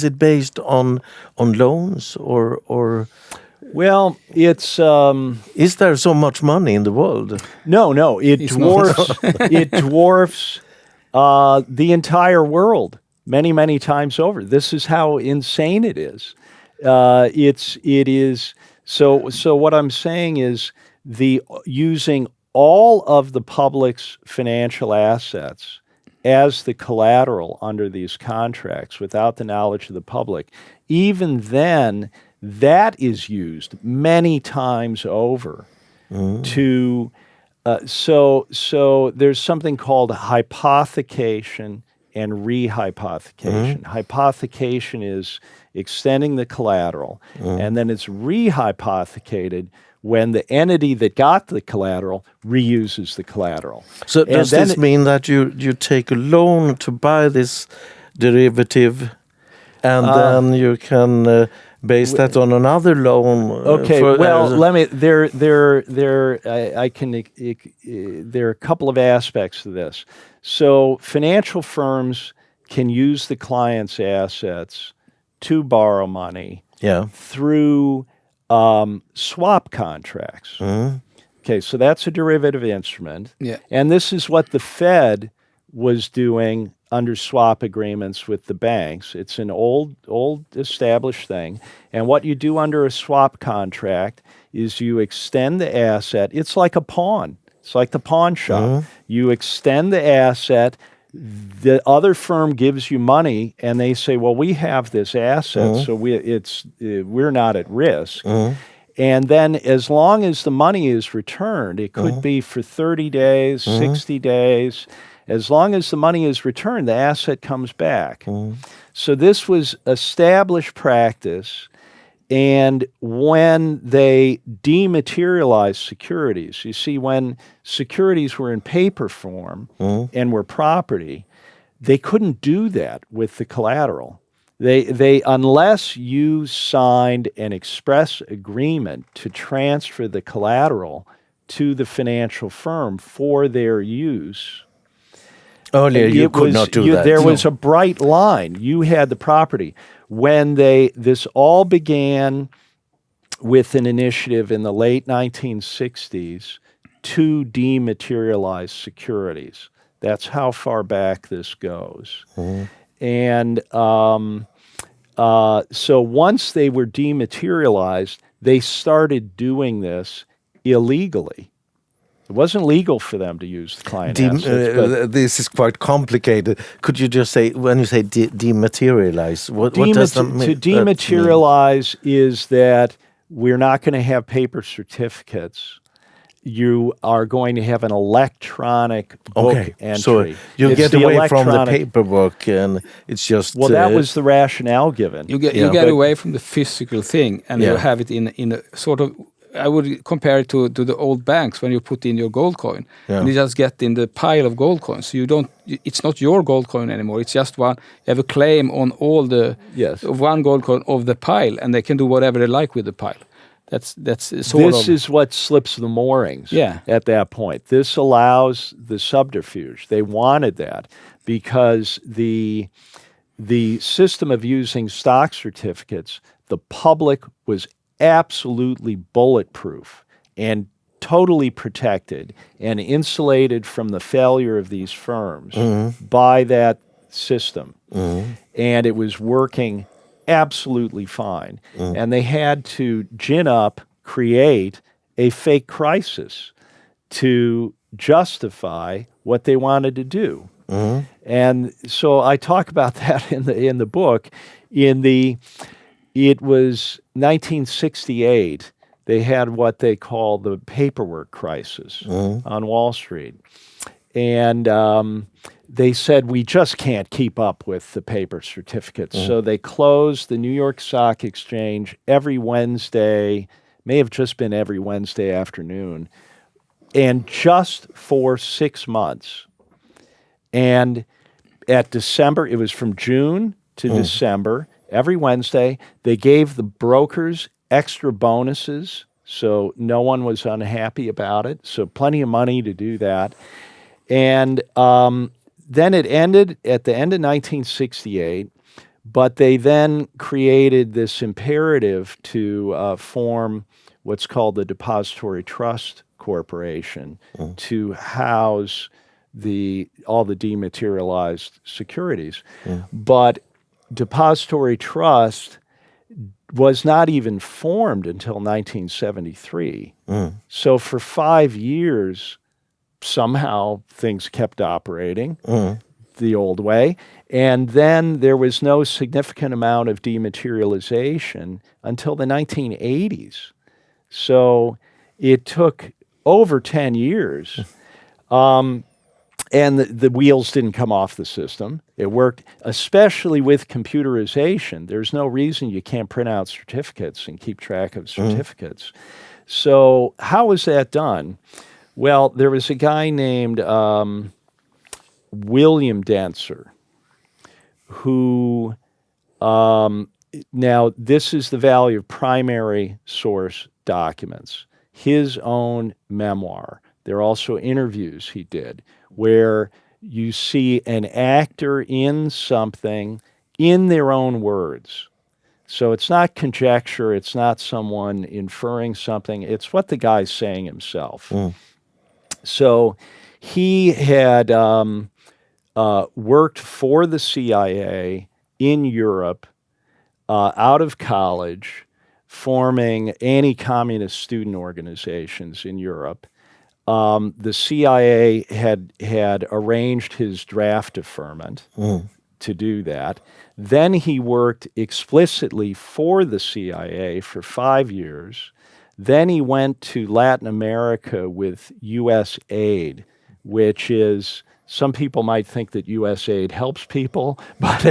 it based on loans or? Well, it's. Is there so much money in the world? No. It dwarfs the entire world many times over. This is how insane it is. It is. So what I'm saying is using all of the public's financial assets as the collateral under these contracts without the knowledge of the public, even then, that is used many times over to. So there's something called hypothecation and rehypothecation. Hypothecation is extending the collateral, and then it's rehypothecated when the entity that got the collateral reuses the collateral. So does this mean that you take a loan to buy this derivative, and then you can base that on another loan? Okay. Let me. There are a couple of aspects to this. So financial firms can use the client's assets to borrow money through swap contracts. Okay, so that's a derivative instrument. And this is what the Fed was doing under swap agreements with the banks. It's an old established thing. And what you do under a swap contract is you extend the asset. It's like a pawn. It's like the pawn shop. You extend the asset. The other firm gives you money, and they say, "Well, we have this asset, so we're not at risk." And then as long as the money is returned, it could be for 30 days, 60 days, as long as the money is returned, the asset comes back. So this was established practice. And when they dematerialized securities, you see, when securities were in paper form and were property, they couldn't do that with the collateral. They unless you signed an express agreement to transfer the collateral to the financial firm for their use. Earlier, you could not do that. There was a bright line. You had the property. When this all began with an initiative in the late 1960s to dematerialize securities. That's how far back this goes. And so once they were dematerialized, they started doing this illegally. It wasn't legal for them to use the client assets. This is quite complicated. Could you just say, when you say dematerialize, what does that mean? To dematerialize is that we're not going to have paper certificates. You are going to have an electronic book entry. So you get away from the paperwork, and it's just... Well, that was the rationale given. You get away from the physical thing, and you have it in a sort of... I would compare it to the old banks when you put in your gold coin. And you just get in the pile of gold coins. So it's not your gold coin anymore. It's just one. You have a claim on all the... of one gold coin of the pile, and they can do whatever they like with the pile. This is what slips the moorings at that point. This allows the subterfuge. They wanted that because the system of using stock certificates, the public was absolutely bulletproof and totally protected and insulated from the failure of these firms by that system. And it was working absolutely fine. And they had to create a fake crisis to justify what they wanted to do. And so I talk about that in the book. It was 1968. They had what they call the paperwork crisis on Wall Street. And they said, we just can't keep up with the paper certificates. So they closed the New York Stock Exchange every Wednesday, may have just been every Wednesday afternoon, and just for 6 months. And at December, it was from June to December, every Wednesday, they gave the brokers extra bonuses, so no one was unhappy about it. So plenty of money to do that. And then it ended at the end of 1968, but they then created this imperative to form what's called the Depository Trust Corporation to house all the dematerialized securities. But Depository Trust was not even formed until 1973. So for 5 years, somehow things kept operating the old way. And then there was no significant amount of dematerialization until the 1980s. So it took over 10 years. And the wheels didn't come off the system. It worked, especially with computerization. There's no reason you can't print out certificates and keep track of certificates. So how was that done? Well, there was a guy named William Denser who, now this is the value of primary source documents, his own memoir. There are also interviews he did where you see an actor in something in their own words. So it's not conjecture, it's not someone inferring something, it's what the guy's saying himself. So he had worked for the CIA in Europe, out of college, forming anti-communist student organizations in Europe. The CIA had arranged his draft deferment to do that. Then he worked explicitly for the CIA for 5 years. Then he went to Latin America with U.S. aid, which is, some people might think that U.S. aid helps people, but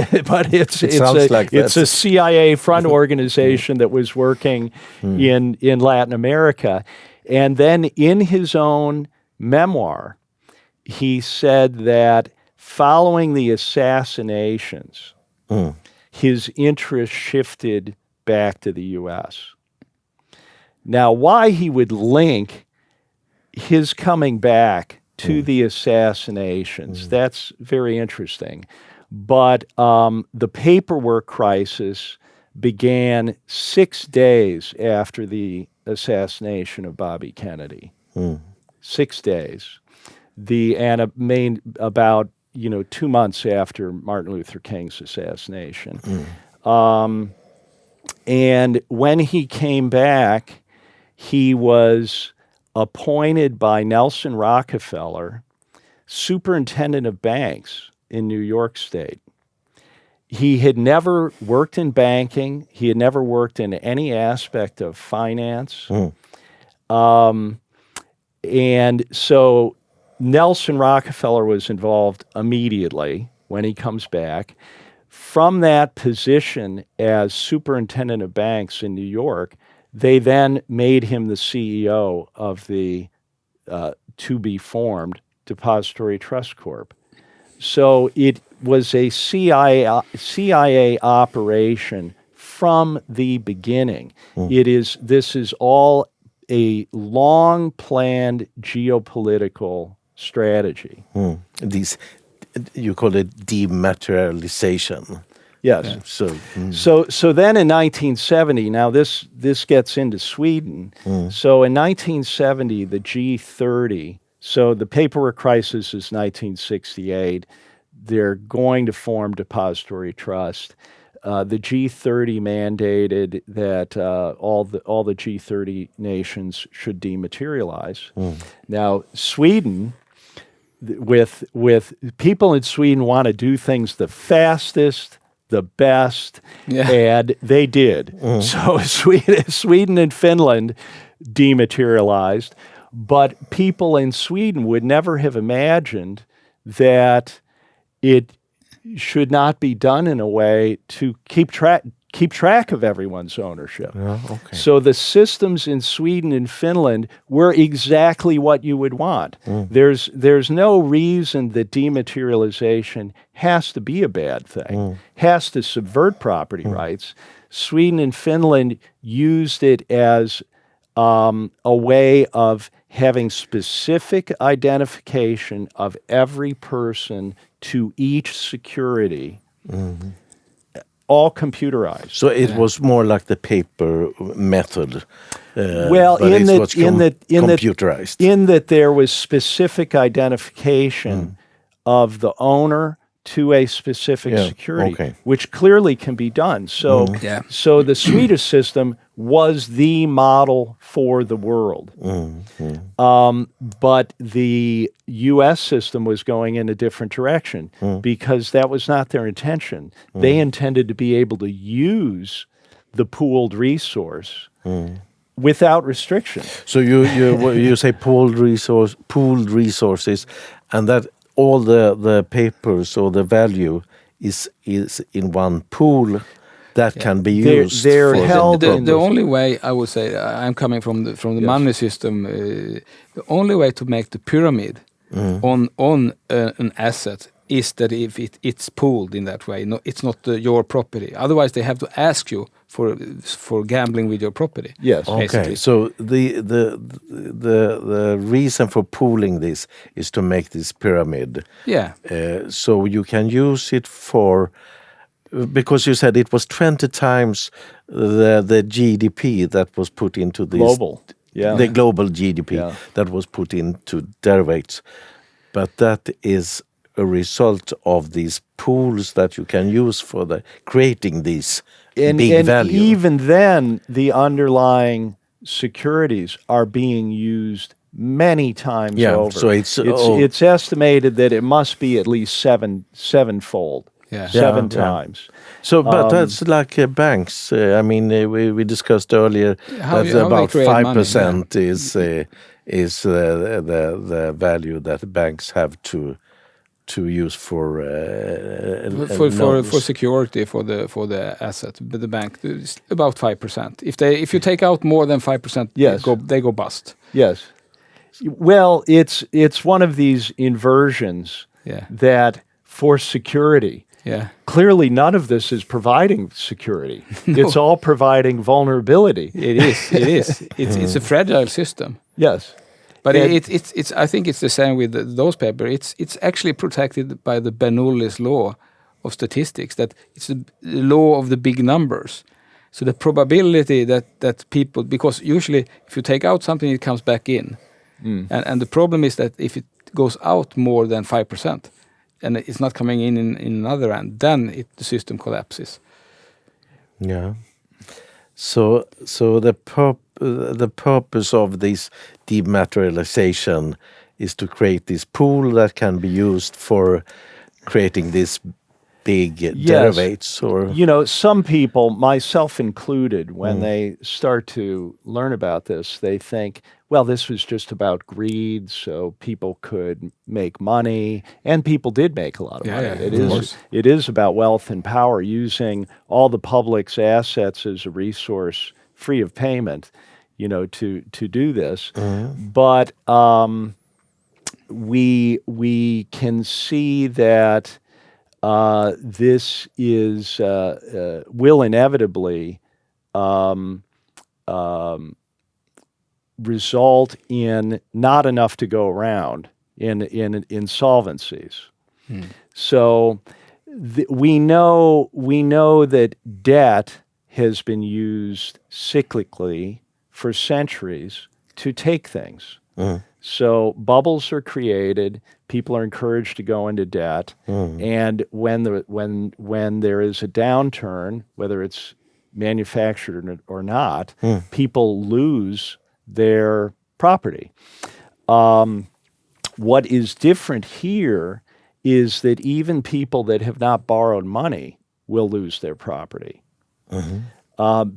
it's a CIA front organization that was working in Latin America. And then in his own memoir, he said that following the assassinations, his interest shifted back to the U.S. Now, why he would link his coming back to the assassinations, that's very interesting. But the paperwork crisis began 6 days after the assassination of Bobby Kennedy. 6 days. About 2 months after Martin Luther King's assassination. And when he came back, he was appointed by Nelson Rockefeller superintendent of banks in New York State. He had never worked in banking. He had never worked in any aspect of finance. And so Nelson Rockefeller was involved immediately when he comes back. From that position as superintendent of banks in New York, they then made him the CEO of the to-be-formed Depository Trust Corp. So it was a CIA operation from the beginning. This is all a long-planned geopolitical strategy. These, you call it dematerialization. Yes. So then in 1970, now this gets into Sweden. So in 1970, the G30, so the paperwork crisis is 1968. They're going to form depository trust. The G30 mandated that all the G30 nations should dematerialize. Now, Sweden, with people in Sweden want to do things the fastest, the best, and they did. So Sweden and Finland dematerialized, but people in Sweden would never have imagined that it should not be done in a way to keep track of everyone's ownership. So the systems in Sweden and Finland were exactly what you would want. There's no reason that dematerialization has to be a bad thing, has to subvert property rights. Sweden and Finland used it as a way of having specific identification of every person to each security, all computerized. So it was more like the paper method. Well, but in that there was specific identification of the owner to a specific security, which clearly can be done. So, so the Swedish system was the model for the world. But the U.S. system was going in a different direction because that was not their intention. They intended to be able to use the pooled resource without restriction. So you say pooled resources, and that all the papers or the value is in one pool that can be used. They're held. The only way, I would say, I'm coming from the money system. The only way to make the pyramid on an asset is that if it's pooled in that way. No, it's not your property. Otherwise, they have to ask you for gambling with your property. Yes. Okay. Basically. So the reason for pooling this is to make this pyramid. Yeah. So you can use it for, because you said it was 20 times the GDP that was put into this global. The global GDP that was put into derivatives, but that is a result of these pools that you can use for creating these big value. Even then, the underlying securities are being used many times over. So it's estimated that it must be at least sevenfold Yeah. 7 times. So, but that's like banks. I mean, we discussed earlier that about they create 5% is the value that banks have to use for security for the asset. But the bank is about 5%. If you take out more than 5%, Yes. they go bust. Yes. Well, it's one of these inversions that for security. Yeah. Clearly, none of this is providing security. It's all providing vulnerability. It is. It's a fragile system. Yes. But it's. I think it's the same with those papers. It's actually protected by the Bernoulli's law of statistics. That it's the law of the big numbers. So the probability that people, because usually if you take out something, it comes back in, and the problem is that if it goes out more than 5%, and it's not coming in another end, then the system collapses. Yeah. So the purpose of this dematerialization is to create this pool that can be used for creating these big derivatives. Or some people, myself included, when they start to learn about this, they think, well, this was just about greed, so people could make money, and people did make a lot of money. It is about wealth and power, using all the public's assets as a resource free of payment, to do this. But we can see that this will inevitably result in not enough to go around in insolvencies. So we know that debt has been used cyclically for centuries to take things. So bubbles are created, people are encouraged to go into debt, and when there is a downturn, whether it's manufactured or not, people lose their property. What is different here is that even people that have not borrowed money will lose their property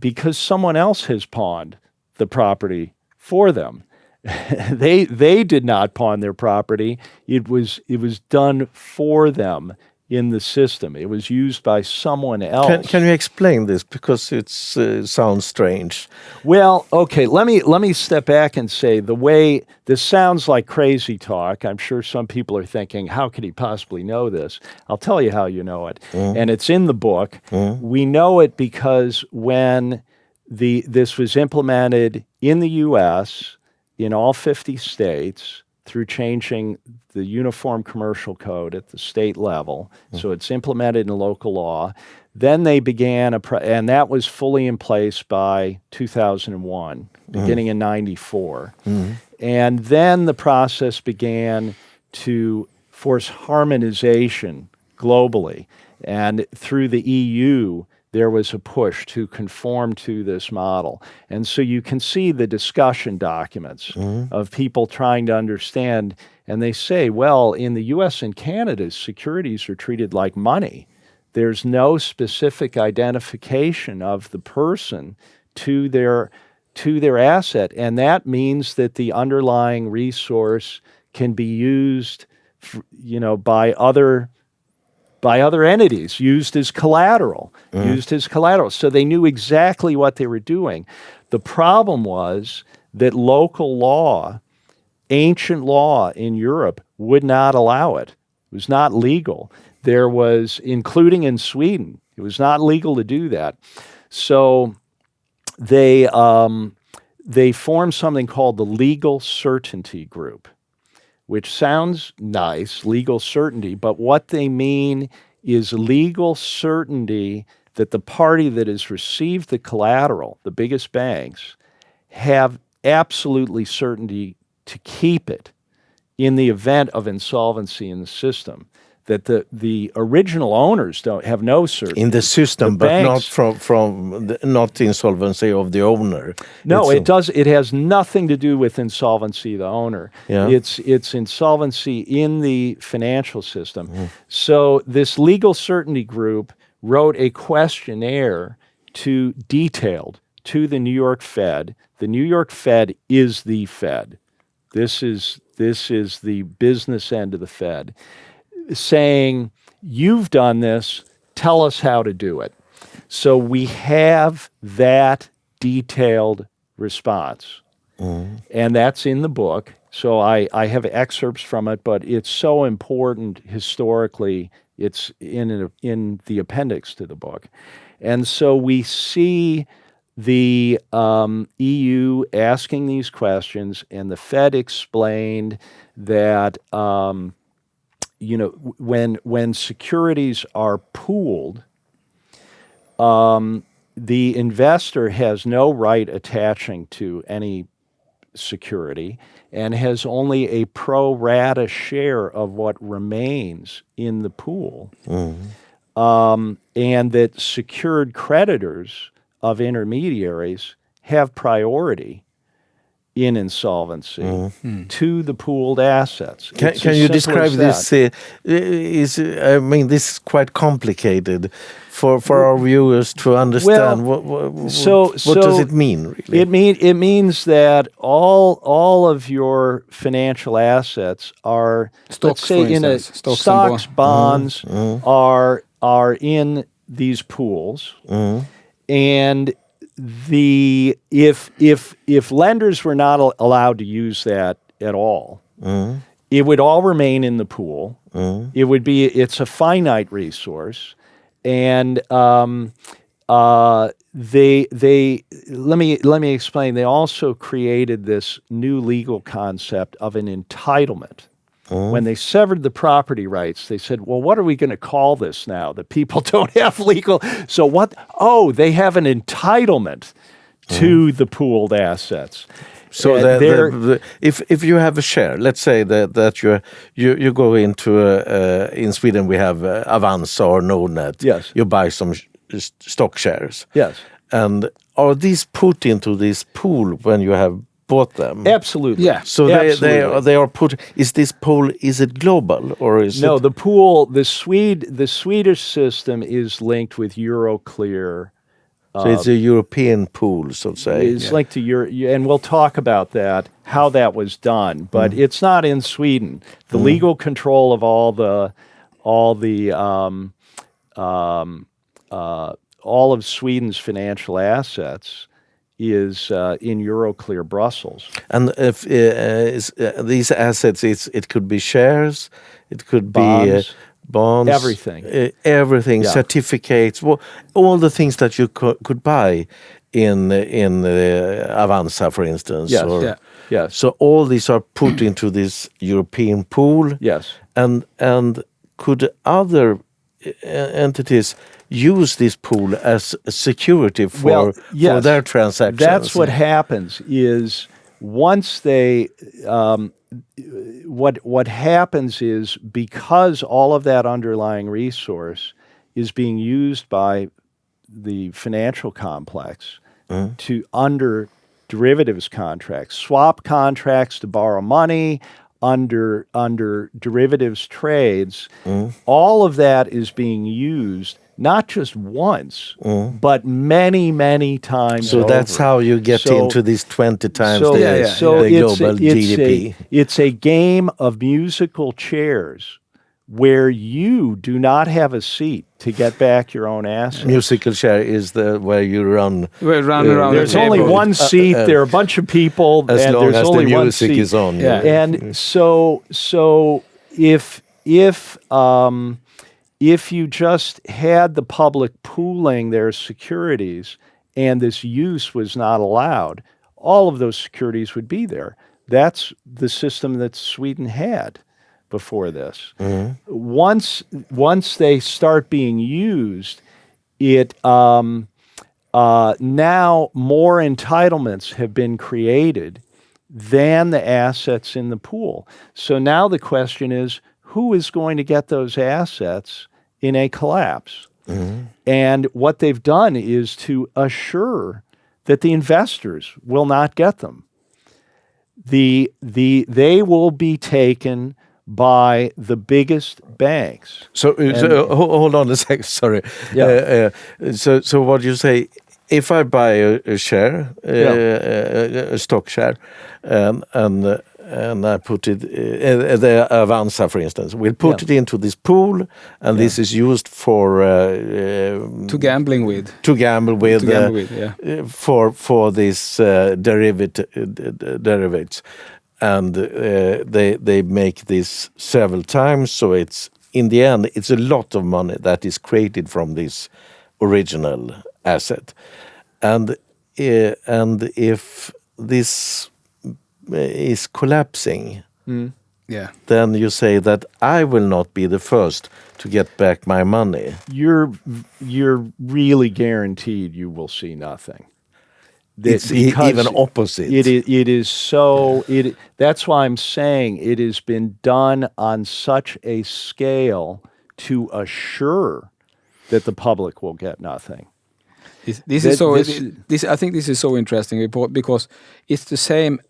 because someone else has pawned the property for them. They did not pawn their property. It was done for them in the system. It was used by someone else. Can you explain this, because it sounds strange? Well, okay. Let me step back and say, the way this sounds like crazy talk. I'm sure some people are thinking, how could he possibly know this? I'll tell you how you know it, and it's in the book. We know it because when this was implemented in the U.S. in all 50 states through changing the Uniform Commercial Code at the state level, so it's implemented in local law. Then they began, and that was fully in place by 2001, beginning in 94. And then the process began to force harmonization globally. And through the EU, there was a push to conform to this model. And so you can see the discussion documents of people trying to understand, and they say, well, in the US and Canada, securities are treated like money. There's no specific identification of the person to their asset, and that means that the underlying resource can be used, by other entities, used as collateral. So they knew exactly what they were doing. The problem was that local law, ancient law in Europe, would not allow it. It was not legal. There was, including in Sweden, it was not legal to do that. So they formed something called the Legal Certainty Group, which sounds nice, legal certainty, but what they mean is legal certainty that the party that has received the collateral, the biggest banks, have absolutely certainty to keep it in the event of insolvency in the system. that the original owners don't have no certainty. In the system, The but not banks- not the insolvency of the owner. No, It's it has nothing to do with insolvency of the owner. Yeah. It's insolvency in the financial system. So this legal certainty group wrote a questionnaire detailed to the New York Fed. The New York Fed is the Fed. This is the business end of the Fed, saying, you've done this, tell us how to do it. So we have that detailed response. And that's in the book. So I have excerpts from it, but it's so important historically. It's in the appendix to the book. And so we see the EU asking these questions, and the Fed explained that when securities are pooled, the investor has no right attaching to any security and has only a pro rata share of what remains in the pool. And that secured creditors of intermediaries have priority in insolvency to the pooled assets. Can It's you as simple describe as this? that. I mean, this is quite complicated for our viewers to understand. What does it mean, really? It means that all of your financial assets are, Stocks, let's say, for in a instance, stocks and stocks, bonds are in these pools, and if lenders were not allowed to use that at all, it would all remain in the pool. It's a finite resource, and let me explain. They also created this new legal concept of an entitlement. When they severed the property rights, they said, well, what are we going to call this now that people don't have legal? So what? Oh, they have an entitlement to the pooled assets. So if you have a share, let's say that you go into in Sweden we have Avanza or Nordnet. Yes. You buy some stock shares. Yes. And are these put into this pool when you have bought them? Absolutely. Yeah. So they are put. Is this pool? Is it global or is No, it? the pool. The Swedish system is linked with Euroclear. So it's a European pool, so to say. It's linked to and we'll talk about that, how that was done. But it's not in Sweden. The legal control of all of Sweden's financial assets is in Euroclear Brussels. And if these assets, it could be shares, it could be bonds, everything, certificates, all the things that you could buy in Avanza, for instance. Yes. Yes. So all these are put into this European pool. Yes. And could other entities use this pool as a security for their transactions? That's what happens is once they what happens is because all of that underlying resource is being used by the financial complex to under derivatives contracts, swap contracts to borrow money, under derivatives trades, all of that is being used not just once, but many, many times So over. that's how you get into these 20 times the global GDP. It's a game of musical chairs where you do not have a seat to get back your own assets. Musical chair is where you run around. There's only one seat. There are a bunch of people, as and long there's as only the one music seat. is on. And so if you just had the public pooling their securities and this use was not allowed, all of those securities would be there. That's the system that Sweden had before this. Once they start being used, it now more entitlements have been created than the assets in the pool. So now the question is, who is going to get those assets in a collapse? And what they've done is to assure that the investors will not get them. They will be taken by the biggest banks. So hold on a second. Sorry. Yeah. So what you say? If I buy a share, a stock share, and I put it, the Avanza, for instance, we'll put it into this pool, and this is used for to gamble with. For this derivatives, and they make this several times. So it's in the end, it's a lot of money that is created from this original asset, and if this is collapsing, then you say that I will not be the first to get back my money. You're really guaranteed you will see nothing. It's even opposite. It is so. That's why I'm saying it has been done on such a scale to assure that the public will get nothing. I think this is so interesting because it's the same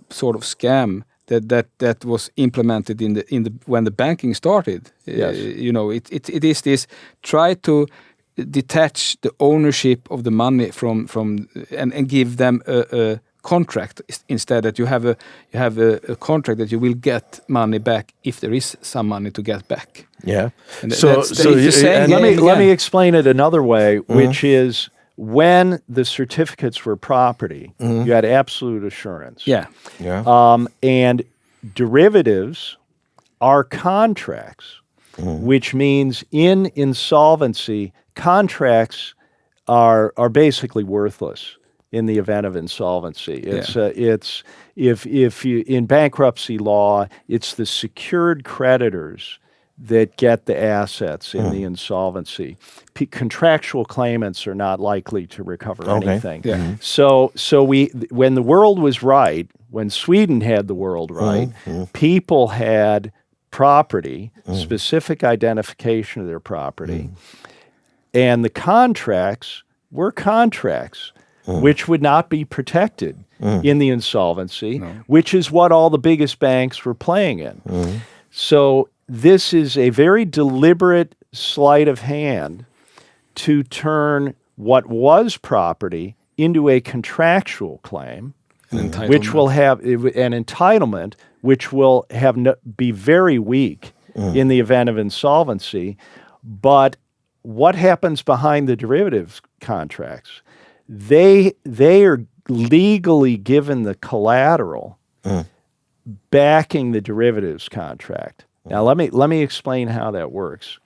sort of scam that was implemented when the banking started. Yes. It is this try to detach the ownership of the money from and give them a contract instead, that you have a contract that you will get money back if there is some money to get back. Yeah. And let me explain it another way, which is when the certificates were property, you had absolute assurance. Yeah. And derivatives are contracts, which means in insolvency, contracts are basically worthless in the event of insolvency. It's if you in bankruptcy law, it's the secured creditors that get the assets in the insolvency. Contractual claimants are not likely to recover anything. Yeah. So when the world was right, when Sweden had the world right, people had property, specific identification of their property, and the contracts were contracts which would not be protected in the insolvency, which is what all the biggest banks were playing in. So this is a very deliberate sleight of hand to turn what was property into a contractual claim, which will have an entitlement, which will be very weak in the event of insolvency. But what happens behind the derivatives contracts? They are legally given the collateral backing the derivatives contract. Now let me explain how that works.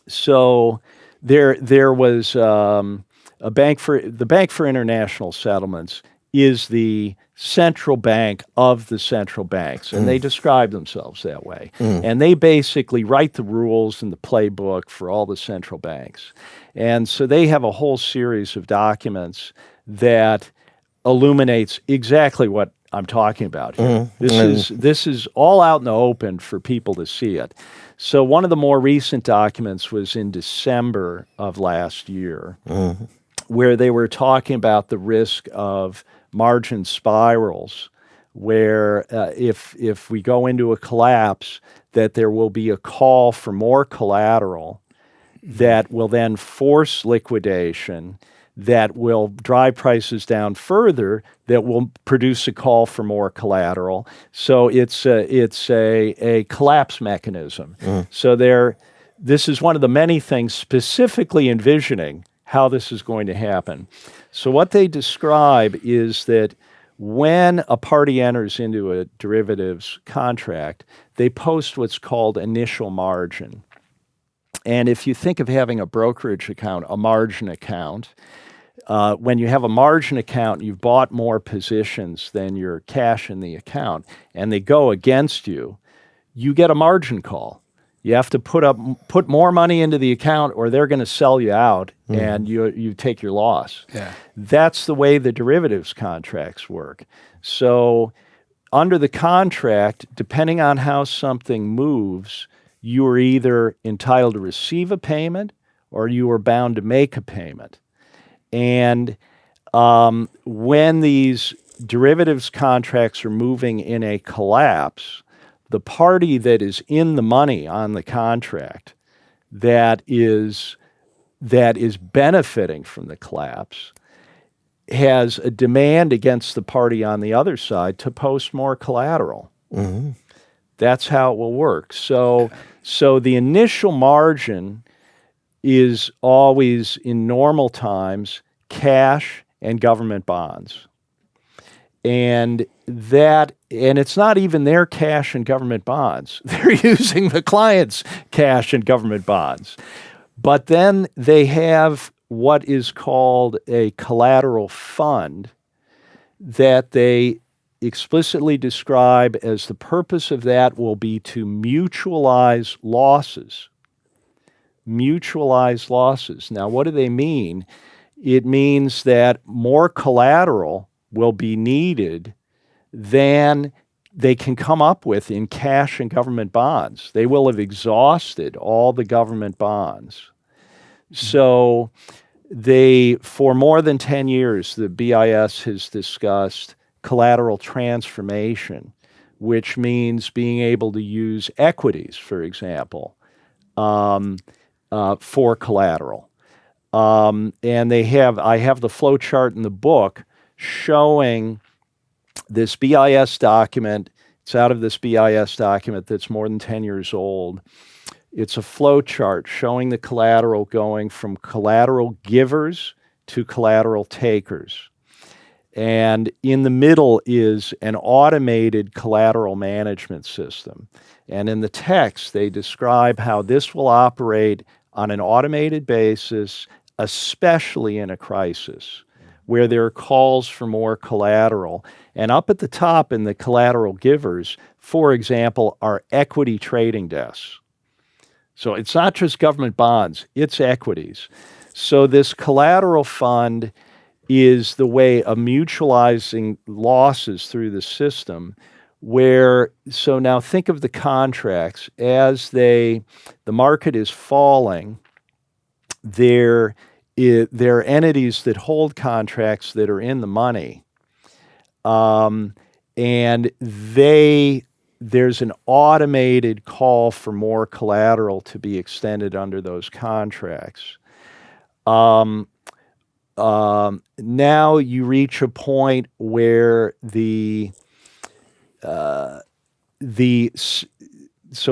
So there was the Bank for International Settlements is the central bank of the central banks, and they describe themselves that way. And they basically write the rules and the playbook for all the central banks. And so they have a whole series of documents that illuminates exactly what I'm talking about here. This is all out in the open for people to see it. So one of the more recent documents was in December of last year, where they were talking about the risk of margin spirals, where if we go into a collapse, that there will be a call for more collateral that will then force liquidation, that will drive prices down further, that will produce a call for more collateral. So it's a collapse mechanism. So this is one of the many things specifically envisioning how this is going to happen. So what they describe is that when a party enters into a derivatives contract, they post what's called initial margin. And if you think of having a brokerage account, a margin account, when you have a margin account, you've bought more positions than your cash in the account, and they go against you, you get a margin call. You have to put more money into the account, or they're going to sell you out, and you take your loss. Yeah. That's the way the derivatives contracts work. So under the contract, depending on how something moves, you are either entitled to receive a payment or you are bound to make a payment. And when these derivatives contracts are moving in a collapse, the party that is in the money on the contract that is benefiting from the collapse has a demand against the party on the other side to post more collateral. Mm-hmm. That's how it will work. So the initial margin is always, in normal times, cash and government bonds. And it's not even their cash and government bonds. They're using the client's cash and government bonds. But then they have what is called a collateral fund that they explicitly describe as the purpose of that will be to mutualize losses. Mutualize losses. Now, what do they mean? It means that more collateral will be needed than they can come up with in cash and government bonds. They will have exhausted all the government bonds. So for more than 10 years, the BIS has discussed collateral transformation, which means being able to use equities, for example, for collateral. And I have the flow chart in the book showing this BIS document. It's out of this BIS document that's more than 10 years old. It's a flow chart showing the collateral going from collateral givers to collateral takers. And in the middle is an automated collateral management system. And in the text, they describe how this will operate on an automated basis, especially in a crisis, where there are calls for more collateral. And up at the top in the collateral givers, for example, are equity trading desks. So it's not just government bonds, it's equities. So this collateral fund is the way of mutualizing losses through the system so now think of the contracts as the market is falling, there are entities that hold contracts that are in the money. And there's an automated call for more collateral to be extended under those contracts. Now you reach a point where so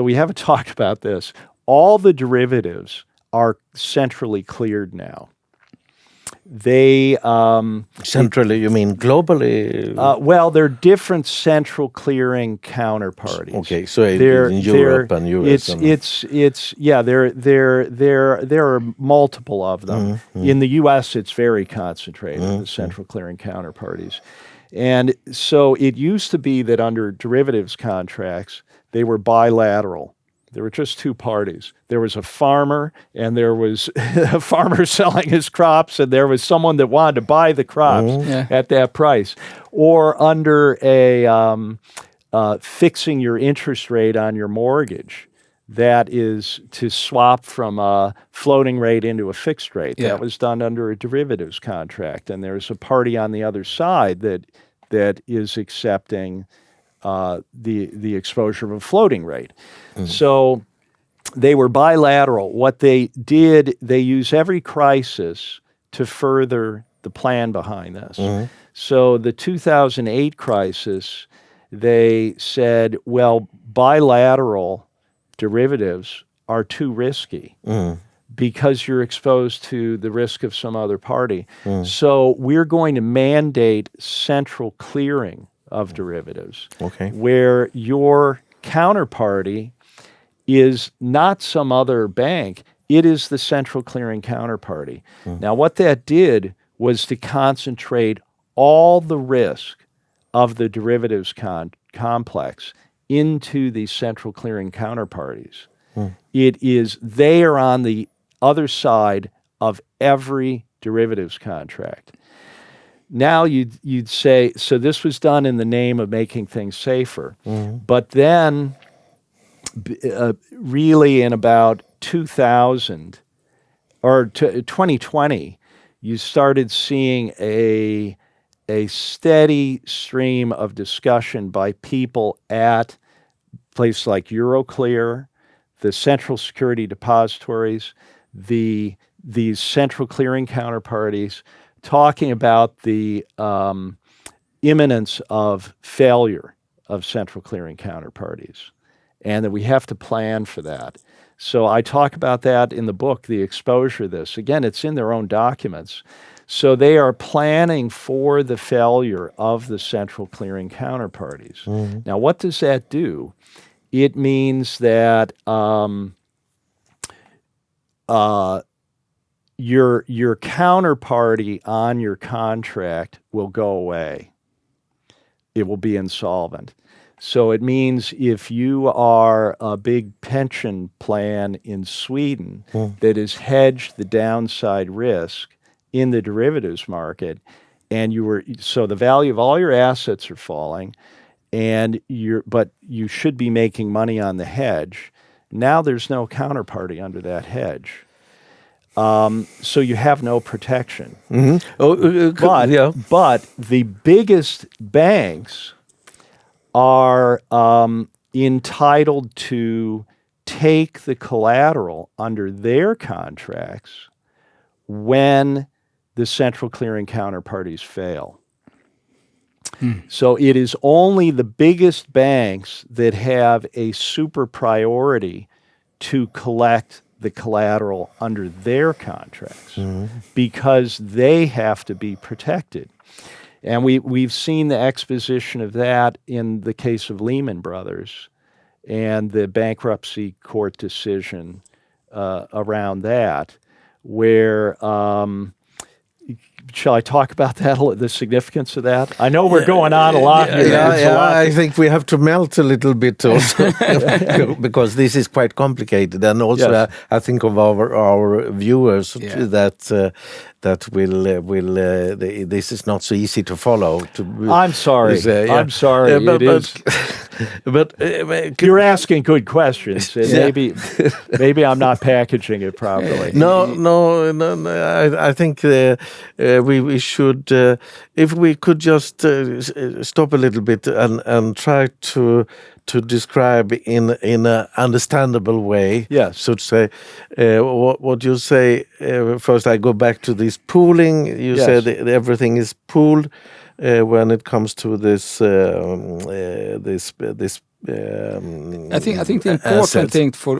we haven't talked about this. All the derivatives are centrally cleared now. They centrally, you mean globally? Well, they're different central clearing counterparties. Okay, so in Europe and US. There are multiple of them. Mm-hmm. In the US, it's very concentrated, the central clearing counterparties. And so it used to be that under derivatives contracts, they were bilateral. There were just two parties. There was a farmer, and there was a farmer selling his crops, and there was someone that wanted to buy the crops at that price. Or under fixing your interest rate on your mortgage, that is to swap from a floating rate into a fixed rate. Yeah. That was done under a derivatives contract, and there's a party on the other side that is accepting the exposure of a floating rate. So they were bilateral. What they did, they use every crisis to further the plan behind this. So the 2008 crisis, they said, well, bilateral derivatives are too risky because you're exposed to the risk of some other party. So we're going to mandate central clearing of derivatives, where your counterparty is not some other bank, it is the central clearing counterparty. Now, what that did was to concentrate all the risk of the derivatives complex into the central clearing counterparties. They are on the other side of every derivatives contract. now you'd say, so this was done in the name of making things safer. But then really in about 2000 or 2020, you started seeing a steady stream of discussion by people at places like Euroclear, the central security depositories, these central clearing counterparties, talking about the imminence of failure of central clearing counterparties, and that we have to plan for that. So I talk about that in the book, the exposure of this. Again, it's in their own documents. So they are planning for the failure of the central clearing counterparties. Now, what does that do? It means that your counterparty on your contract will go away. It will be insolvent. So it means if you are a big pension plan in Sweden that has hedged the downside risk in the derivatives market, and so the value of all your assets are falling, but you should be making money on the hedge. Now there's no counterparty under that hedge. So you have no protection. But the biggest banks are entitled to take the collateral under their contracts when the central clearing counterparties fail. So it is only the biggest banks that have a super priority to collect the collateral under their contracts because they have to be protected. And we've seen the exposition of that in the case of Lehman Brothers and the bankruptcy court decision around that, where shall I talk about that, the significance of that? I know we're going on a lot here. I think we have to melt a little bit also because this is quite complicated, and also I think of our viewers that will this is not so easy to follow. I'm sorry. I'm sorry. It is. But you're asking good questions. Maybe I'm not packaging it properly. No. I think we should, if we could just stop a little bit and try to describe in an understandable way. Yes. So to say, what you say. First, I go back to this pooling. You said everything is pooled. When it comes to this, I think the important thing for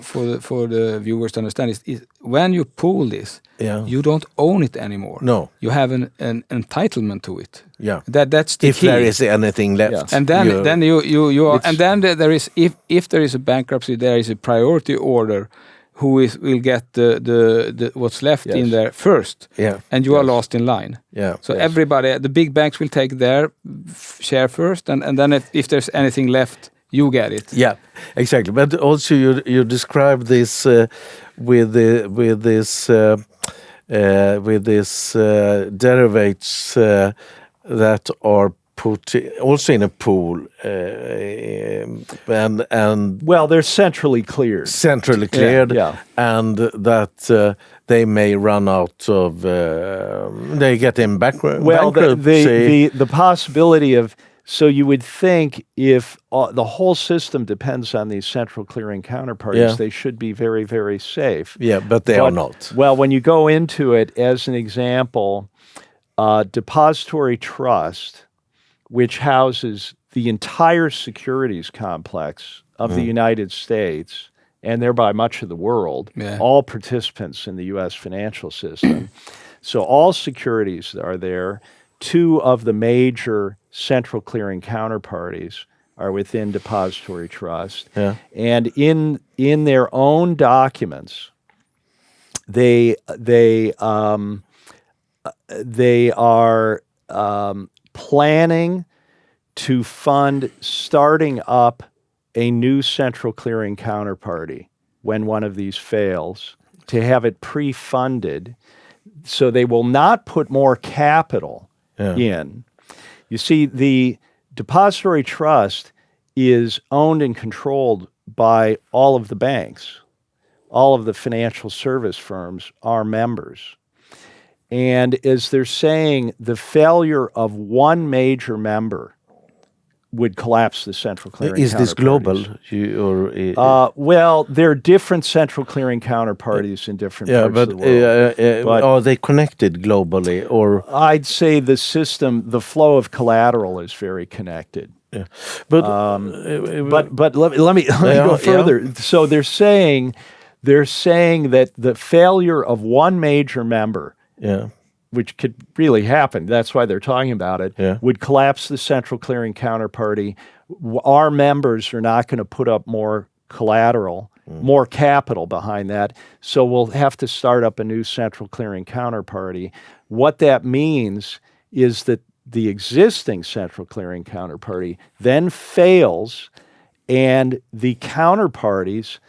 the viewers to understand is when you pool this, you don't own it anymore. No, you have an entitlement to it. Yeah, that's the if key. There is anything left, and then you are, and then there is if there is a bankruptcy, there is a priority order. Will get the what's left in there first, and you are last in line. So everybody, the big banks will take their share first, and then if there's anything left, you get it. Yeah, exactly. But also you describe this with this derivatives that are put also in a pool, and well, they're centrally cleared. And that they may run out of. They get in bankruptcy. Well, the possibility of. So you would think if the whole system depends on these central clearing counterparties, they should be very, very safe. Yeah, but they are not. Well, when you go into it, as an example, depository trust, which houses the entire securities complex of the United States, and thereby much of the world, all participants in the U.S. financial system. So all securities are there. Two of the major central clearing counterparties are within depository trust. And in their own documents, they are planning to fund starting up a new central clearing counterparty when one of these fails, to have it pre-funded, so they will not put more capital in. You see, the depository trust is owned and controlled by all of the banks. All of the financial service firms are members. And as they're saying, the failure of one major member would collapse the central clearing Is this global? counterparties. Well, there are different central clearing counterparties in different parts of the world. But are they connected globally, or? I'd say the system, the flow of collateral is very connected. Yeah. But let me go further. Yeah. So they're saying that the failure of one major member, which could really happen, that's why they're talking about it, would collapse the central clearing counterparty. Our members are not going to put up more collateral, more capital behind that, so we'll have to start up a new central clearing counterparty. What that means is that the existing central clearing counterparty then fails, and the counterparties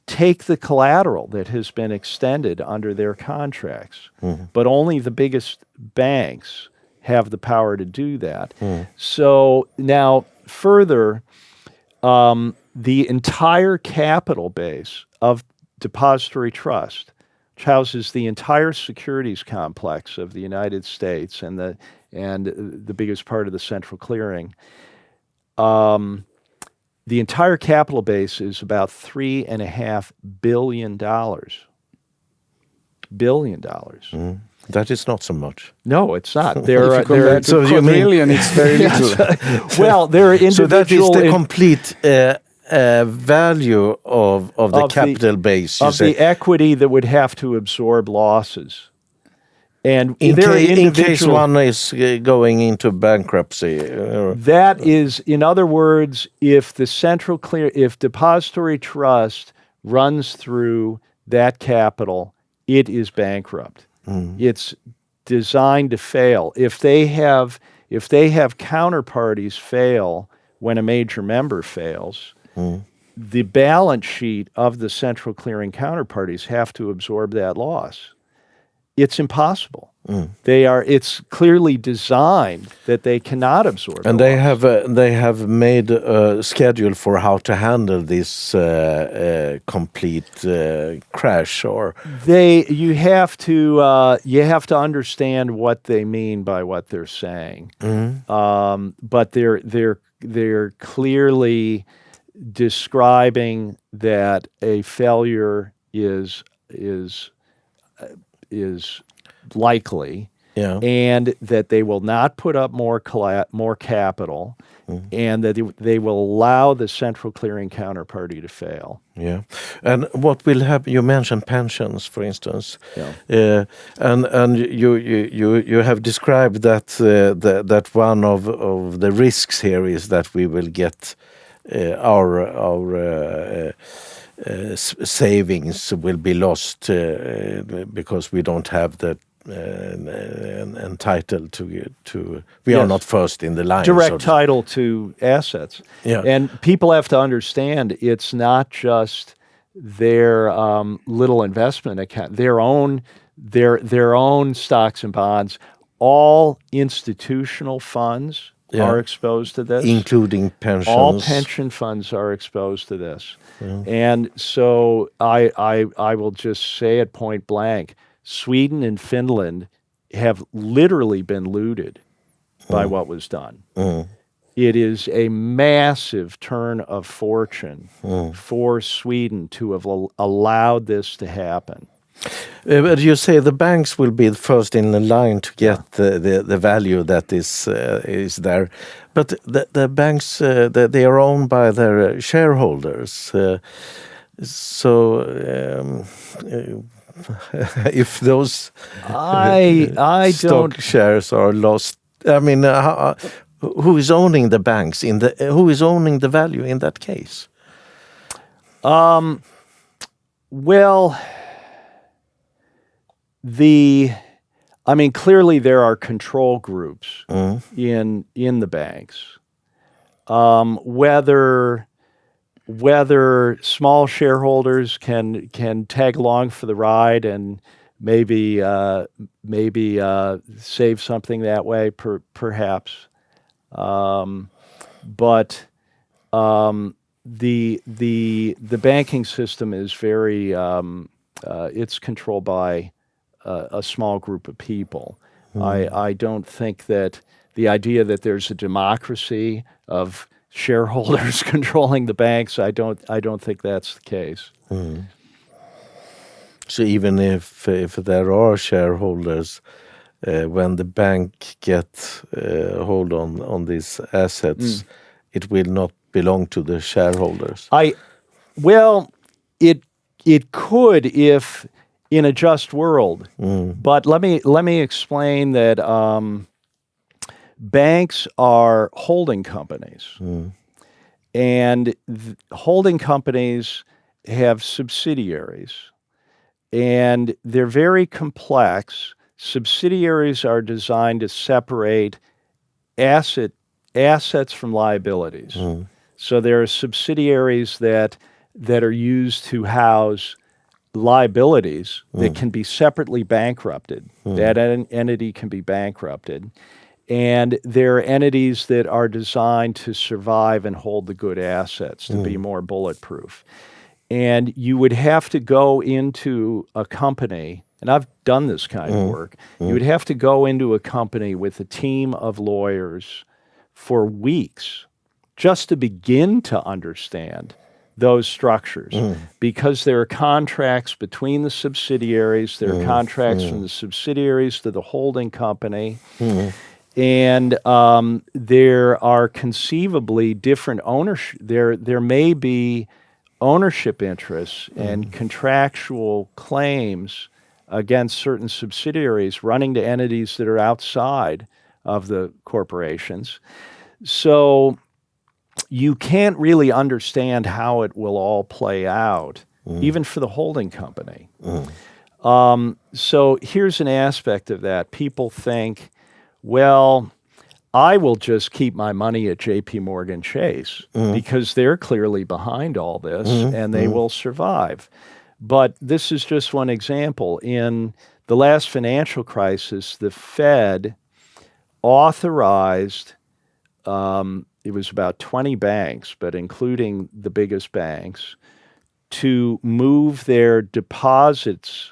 take the collateral that has been extended under their contracts. But only the biggest banks have the power to do that. So now further, the entire capital base of depository trust, which houses the entire securities complex of the United States and the biggest part of the central clearing, the entire capital base is about $3.5 billion. That is not so much. No, it's not. If you compare to quadrillion, it's very little. Well, there are individual. So that is the complete value of the capital base. You say. The equity that would have to absorb losses. And in case one is going into bankruptcy. That is, in other words, if depository trust runs through that capital, it is bankrupt. It's designed to fail. If they have counterparties fail when a major member fails, the balance sheet of the central clearing counterparties have to absorb that loss. It's impossible. It's clearly designed that they cannot absorb. And they have made a schedule for how to handle this complete crash, or you have to understand what they mean by what they're saying. But they're clearly describing that a failure is likely, and that they will not put up more capital, and that they will allow the central clearing counterparty to fail. Yeah, and what will happen? You mentioned pensions, for instance, and you have described that that one of the risks here is that we will get our savings will be lost because we don't have the entitled to we are not first in the line. Direct title to assets. And people have to understand it's not just their little investment account, their own stocks and bonds. All institutional funds are exposed to this, including pensions. All pension funds are exposed to this, and so I will just say it point blank: Sweden and Finland have literally been looted by what was done. It is a massive turn of fortune for Sweden to have allowed this to happen. But you say the banks will be first in the line to get the value that is there, but the banks they are owned by their shareholders. If those stock shares are lost, I mean, who is owning the banks who is owning the value in that case? Well. Clearly there are control groups in the banks. Whether small shareholders can tag along for the ride and maybe save something that way, perhaps. But the banking system is very it's controlled by a small group of people. I don't think that the idea that there's a democracy of shareholders controlling the banks, I don't think that's the case. So even if there are shareholders, when the bank gets hold on these assets, it will not belong to the shareholders. Well, it could if in a just world, but let me explain that banks are holding companies, and holding companies have subsidiaries, and they're very complex. Subsidiaries are designed to separate assets from liabilities. So there are subsidiaries that are used to house liabilities that can be separately bankrupted. That entity can be bankrupted. And there are entities that are designed to survive and hold the good assets, to be more bulletproof. And you would have to go into a company, and I've done this kind of work, you would have to go into a company with a team of lawyers for weeks just to begin to understand those structures, because there are contracts between the subsidiaries, there are contracts from the subsidiaries to the holding company, and there are conceivably different ownership. There may be ownership interests and contractual claims against certain subsidiaries running to entities that are outside of the corporations. So you can't really understand how it will all play out, even for the holding company. So here's an aspect of that. People think, well, I will just keep my money at JP Morgan Chase because they're clearly behind all this and they will survive. But this is just one example. In the last financial crisis, the Fed authorized, it was about 20 banks, but including the biggest banks, to move their deposits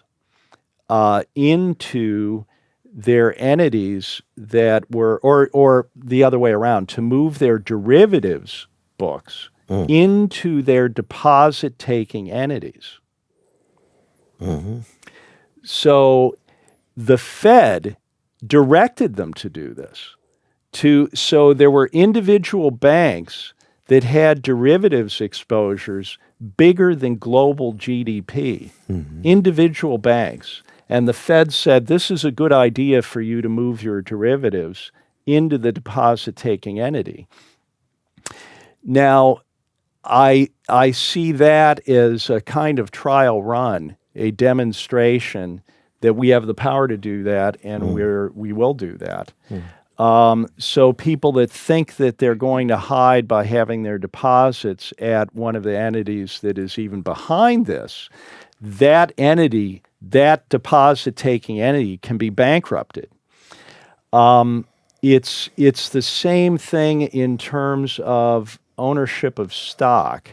into their entities that were, or the other way around, to move their derivatives books into their deposit-taking entities. So the Fed directed them to do this. So there were individual banks that had derivatives exposures bigger than global GDP, individual banks. And the Fed said, this is a good idea for you to move your derivatives into the deposit-taking entity. Now, I see that as a kind of trial run, a demonstration that we have the power to do that, and we will do that. So people that think that they're going to hide by having their deposits at one of the entities that is even behind this, that entity, that deposit-taking entity can be bankrupted. It's the same thing in terms of ownership of stock.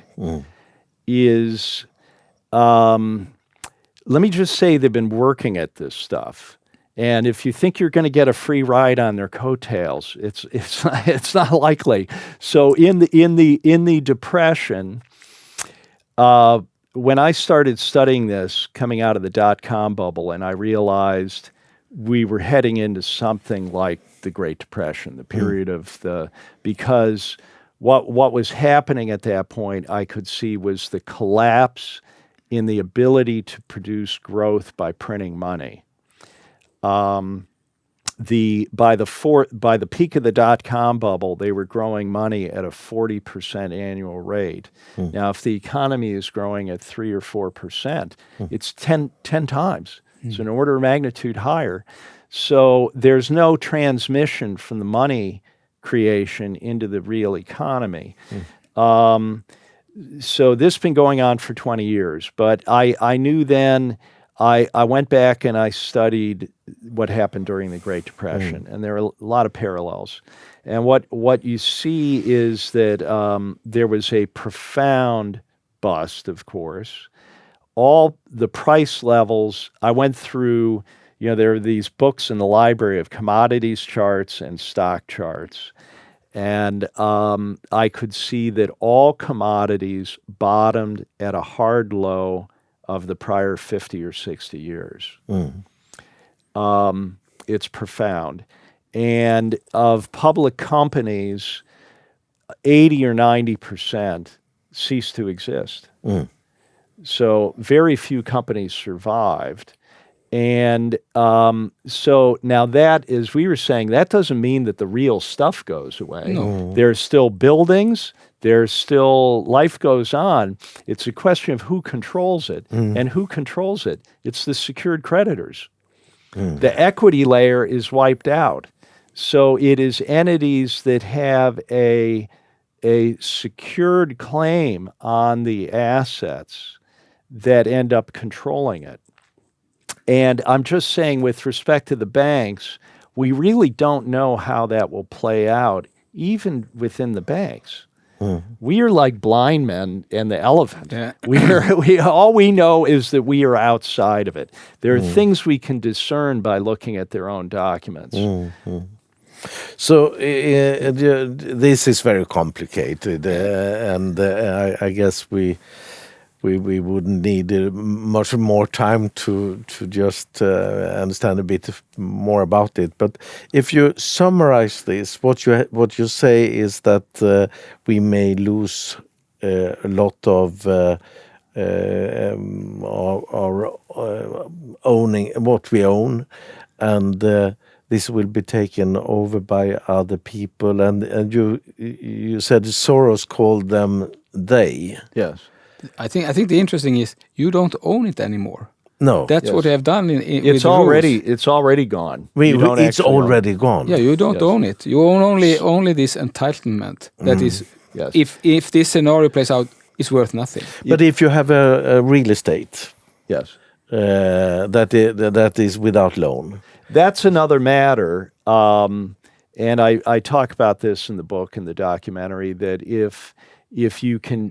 Let me just say they've been working at this stuff. And if you think you're going to get a free ride on their coattails, it's not likely. So in the Depression, when I started studying this coming out of the dot-com bubble, and I realized we were heading into something like the Great Depression, the period of because what was happening at that point, I could see, was the collapse in the ability to produce growth by printing money. By the peak of the dot-com bubble, they were growing money at a 40% annual rate. Now, if the economy is growing at 3 or 4%, it's 10 times. It's an order of magnitude higher. So there's no transmission from the money creation into the real economy. So this has been going on for 20 years. But I knew then I went back and I studied what happened during the Great Depression, and there are a lot of parallels. And what you see is that there was a profound bust, of course. All the price levels, I went through, there are these books in the library of commodities charts and stock charts. And I could see that all commodities bottomed at a hard low of the prior 50 or 60 years. It's profound. And of public companies, 80 or 90% ceased to exist. So very few companies survived. And so now that, as we were saying, that doesn't mean that the real stuff goes away. No. There's still buildings. There's still, life goes on. It's a question of who controls it. And who controls it? It's the secured creditors. The equity layer is wiped out. So it is entities that have a secured claim on the assets that end up controlling it. And I'm just saying, with respect to the banks, we really don't know how that will play out, even within the banks. We are like blind men and the elephant. Yeah. All we know is that we are outside of it. There are things we can discern by looking at their own documents. So this is very complicated, and I guess we wouldn't need much more time to just understand a bit more about it. But if you summarize this, what you say is that we may lose a lot of our owning what we own, and this will be taken over by other people. And you said Soros called them they. Yes. I think the interesting is you don't own it anymore. No, that's what they have done. It's already gone. It's already gone. Yeah, you don't own it. You own only this entitlement. That is, if this scenario plays out, it's worth nothing. But if you have a real estate, that is without loan, that's another matter. And I talk about this in the book and the documentary, that if you can.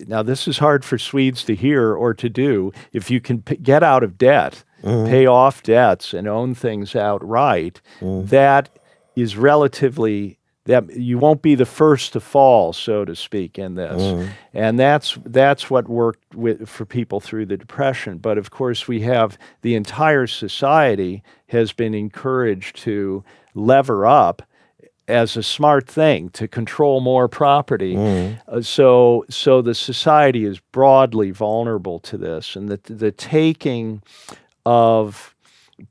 Now, this is hard for Swedes to hear or to do. If you can get out of debt, pay off debts, and own things outright, that is relatively, that you won't be the first to fall, so to speak, in this. And that's what worked for people through the Depression. But of course, we have the entire society has been encouraged to lever up as a smart thing, to control more property. So the society is broadly vulnerable to this. And the taking of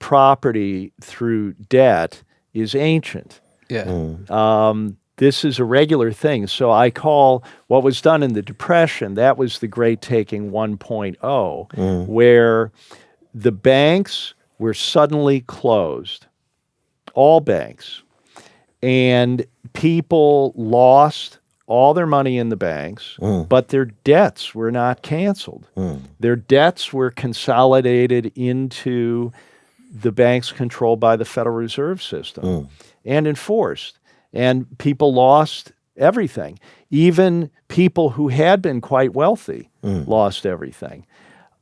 property through debt is ancient. This is a regular thing. So I call what was done in the Depression, that was the Great Taking 1.0, where the banks were suddenly closed, all banks. And people lost all their money in the banks, but their debts were not canceled. Their debts were consolidated into the banks controlled by the Federal Reserve System and enforced. And people lost everything. Even people who had been quite wealthy lost everything.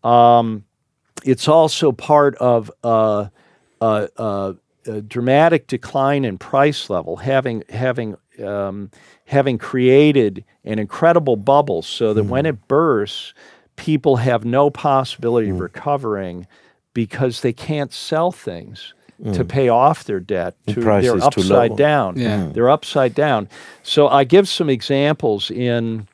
It's also part of a dramatic decline in price level, having created an incredible bubble, so that when it bursts, people have no possibility of recovering because they can't sell things to pay off their debt. They're upside down. They're upside down. So I give some examples in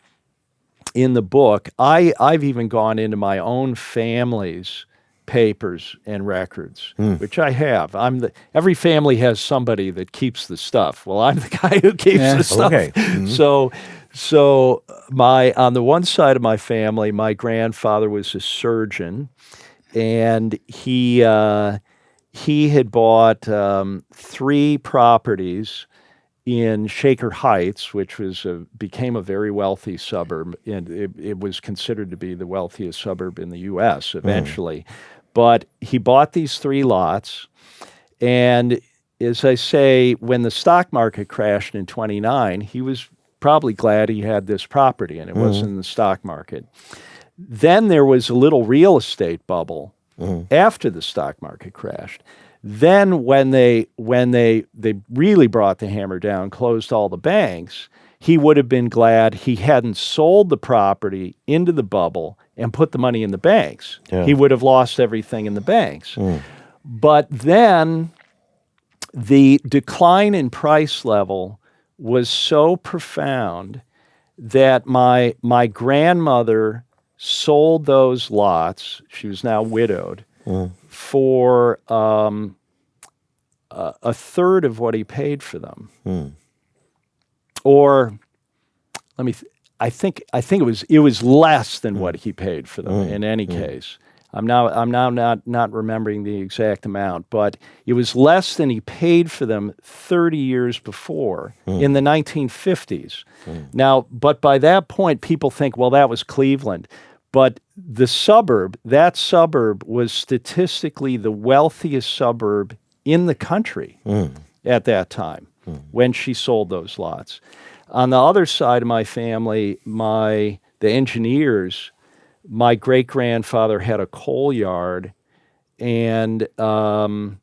the book. I've even gone into my own family's papers and records, which I have. Every family has somebody that keeps the stuff. Well, I'm the guy who keeps the stuff. Okay. So on the one side of my family, my grandfather was a surgeon, and he had bought 3 properties in Shaker Heights, which became a very wealthy suburb, and it was considered to be the wealthiest suburb in the U.S. eventually. But he bought these 3 lots, and as I say, when the stock market crashed in 29, he was probably glad he had this property and it wasn't in the stock market. Then there was a little real estate bubble after the stock market crashed. Then when they really brought the hammer down, closed all the banks, he would have been glad he hadn't sold the property into the bubble and put the money in the banks. Yeah. He would have lost everything in the banks. But then the decline in price level was so profound that my grandmother sold those lots. She was now widowed for a third of what he paid for them. Or I think it was less than what he paid for them in any case. I'm now not remembering the exact amount, but it was less than he paid for them 30 years before in the 1950s. Now, but by that point, people think, well, that was Cleveland. But that suburb was statistically the wealthiest suburb in the country at that time when she sold those lots. On the other side of my family, the engineers, my great-grandfather had a coal yard, and then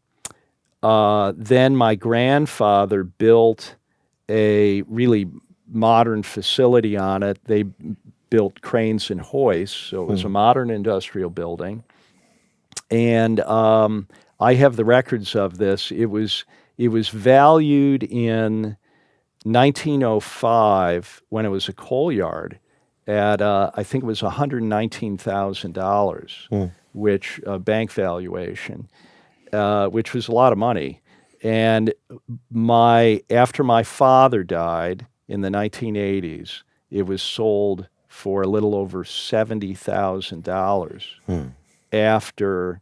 my grandfather built a really modern facility on it. They built cranes and hoists, so it was a modern industrial building. And I have the records of this. It was valued in 1905 when it was a coal yard at I think it was $119,000, which bank valuation, which was a lot of money. And after my father died in the 1980s, it was sold for a little over $70,000 after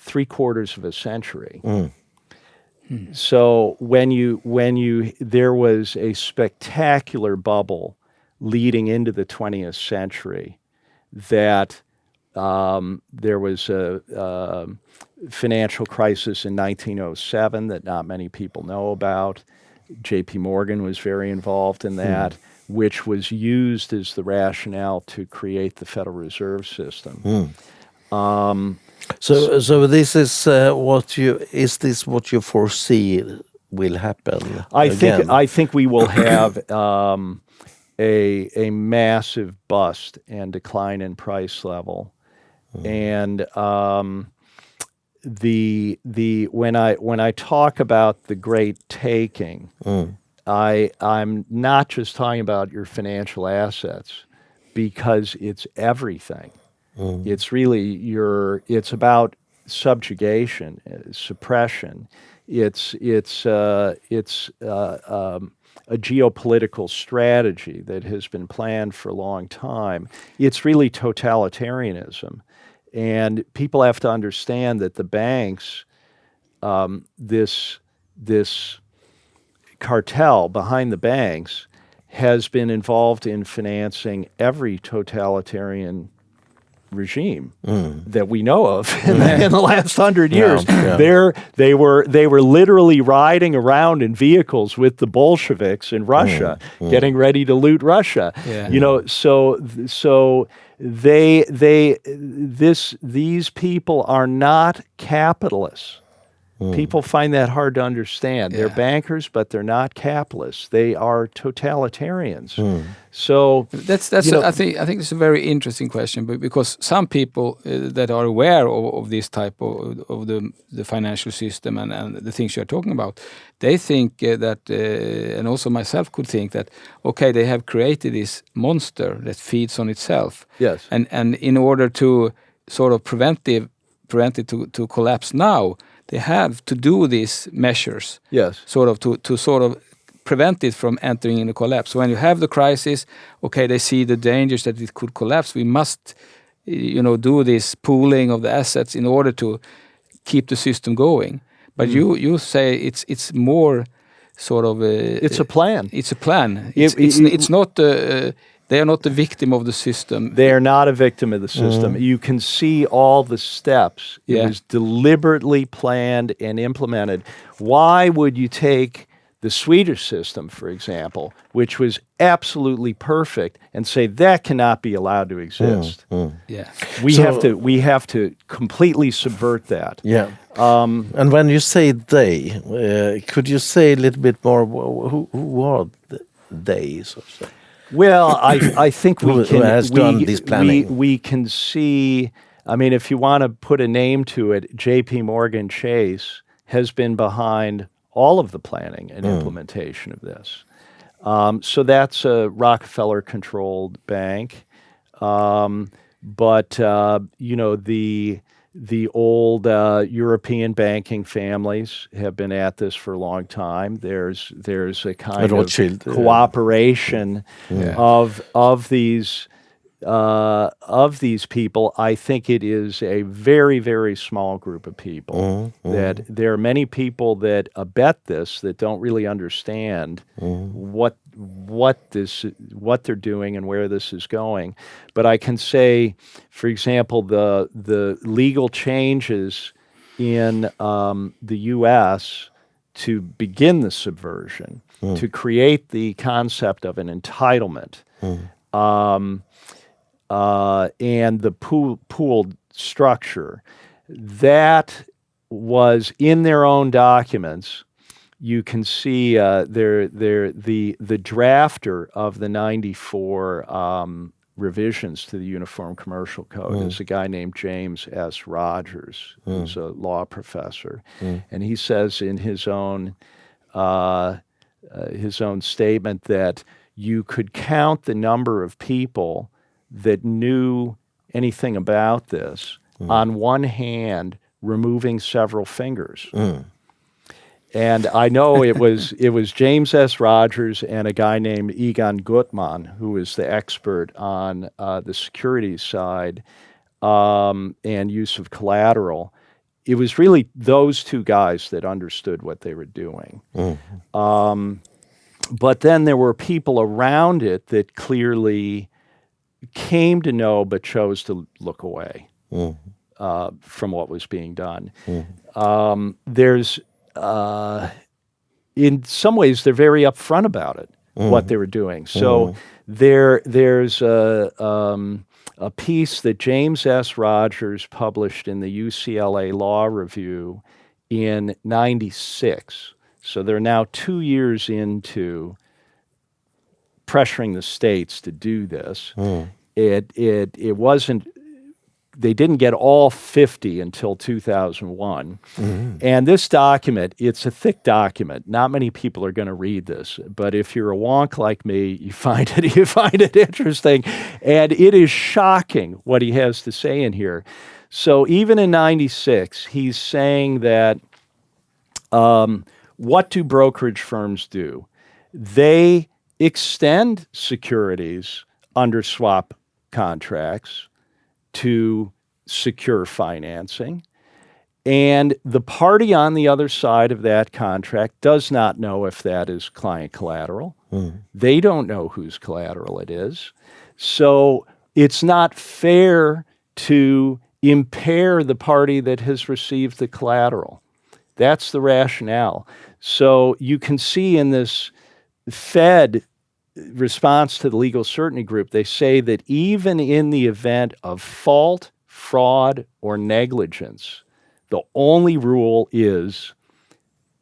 3/4 of a century. So there was a spectacular bubble leading into the 20th century that there was a financial crisis in 1907 that not many people know about. J.P. Morgan was very involved in that, which was used as the rationale to create the Federal Reserve System. So this is is this what you foresee will happen? I think we will have a massive bust and decline in price level, and when I talk about the great taking, I'm not just talking about your financial assets, because it's everything. It's really it's about subjugation, suppression. It's a geopolitical strategy that has been planned for a long time. It's really totalitarianism. And people have to understand that the banks, this cartel behind the banks, has been involved in financing every totalitarian regime that we know of in the last 100 years. They were literally riding around in vehicles with the Bolsheviks in Russia, getting ready to loot Russia. You know, so these people are not capitalists. People find that hard to understand. They're bankers, but they're not capitalists. They are totalitarians. So that's I think it's a very interesting question, because some people that are aware of this type of the financial system and the things you're talking about, they think that, and also myself could think that, okay, they have created this monster that feeds on itself. Yes. And in order to sort of prevent it to collapse now, they have to do these measures, sort of to sort of prevent it from entering in a collapse. So when you have the crisis, okay, they see the dangers that it could collapse. We must, do this pooling of the assets in order to keep the system going. But you say it's more sort of it's a plan. It's a plan. It's not They are not the victim of the system. They are not a victim of the system. You can see all the steps. It was deliberately planned and implemented. Why would you take the Swedish system, for example, which was absolutely perfect, and say that cannot be allowed to exist? Yeah. We have to completely subvert that. Yeah. And when you say they, could you say a little bit more? Who are they? So to say? Well, I think who has done this planning? We can see. I mean, if you want to put a name to it, J.P. Morgan Chase has been behind all of the planning and implementation of this. So that's a Rockefeller-controlled bank. But you know, the old European banking families have been at this for a long time. There's a kind of cooperation of these people. I think it is a very, very small group of people. That there are many people that abet this that don't really understand what they're doing and where this is going. But I can say, for example, the legal changes in the U.S. to begin the subversion, to create the concept of an entitlement, and the pooled structure, that was in their own documents. You can see the drafter of the 94 revisions to the Uniform Commercial Code is a guy named James S. Rogers, who's a law professor, and he says in his own statement that you could count the number of people that knew anything about this on one hand, removing several fingers. And I know it was James S. Rogers and a guy named Egon Gutmann, who is the expert on the securities side and use of collateral. It was really those two guys that understood what they were doing. But then there were people around it that clearly came to know but chose to look away from what was being done. There's in some ways, they're very upfront about it, what they were doing. So there's a piece that James S. Rogers published in the UCLA Law Review in '96. So they're now 2 years into pressuring the states to do this. It wasn't. They didn't get all 50 until 2001. And this document, it's a thick document. Not many people are going to read this, but if you're a wonk like me, you find it interesting. And it is shocking what he has to say in here. So even in '96, he's saying that what do brokerage firms do? They extend securities under swap contracts to secure financing, and the party on the other side of that contract does not know if that is client collateral. They don't know whose collateral it is. So it's not fair to impair the party that has received the collateral. That's the rationale. So you can see in this Fed response to the legal certainty group, they say that even in the event of fault, fraud, or negligence, the only rule is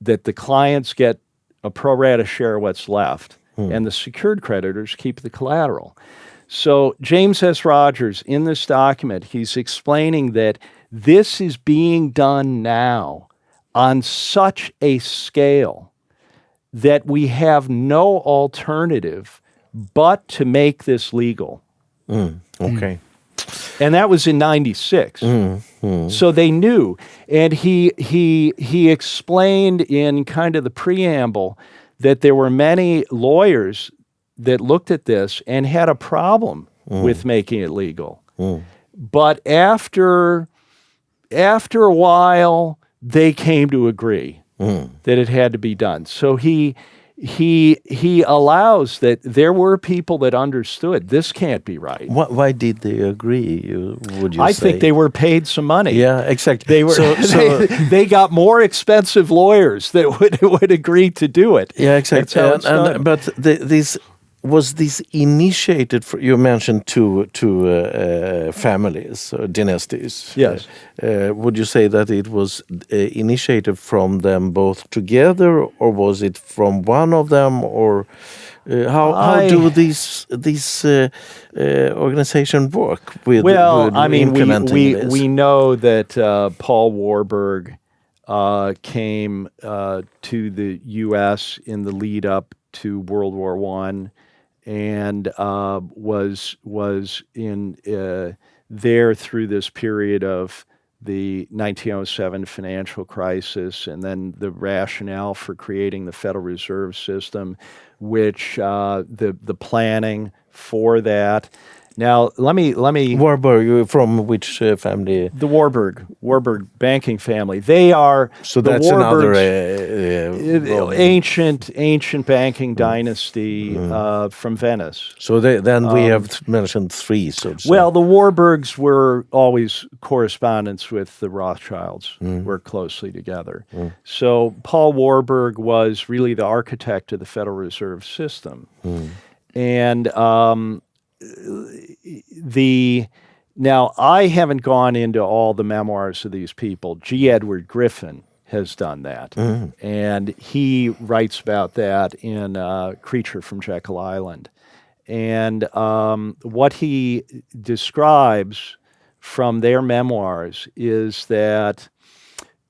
that the clients get a pro rata share of what's left, and the secured creditors keep the collateral. So James S. Rogers, in this document, he's explaining that this is being done now on such a scale that we have no alternative but to make this legal. Okay. And that was in '96. So they knew. And he explained in kind of the preamble that there were many lawyers that looked at this and had a problem with making it legal. But after a while, they came to agree that it had to be done. So he he allows that there were people that understood this can't be right. Why did they agree? Would you say? I think they were paid some money. Yeah, exactly. They were. They got more expensive lawyers that would agree to do it. Yeah, exactly. That's how it's done. But this was this initiated. You mentioned two families, dynasties. Yes. Would you say that it was initiated from them both together, or was it from one of them, or how do these organizations work with? Well, with I mean, implementing this? we know that Paul Warburg came to the U.S. in the lead up to World War I, and was in there through this period of the 1907 financial crisis, and then the rationale for creating the Federal Reserve System, which the planning for that. Now, let me. Warburg, from which family? The Warburg banking family. They are. So the that's Warburgs, another ancient banking dynasty from Venice. So then we have mentioned three. So to say. Well, the Warburgs were always correspondents with the Rothschilds. Worked closely together. So Paul Warburg was really the architect of the Federal Reserve System, and. Now, I haven't gone into all the memoirs of these people. G. Edward Griffin has done that, and he writes about that in Creature from Jekyll Island. And what he describes from their memoirs is that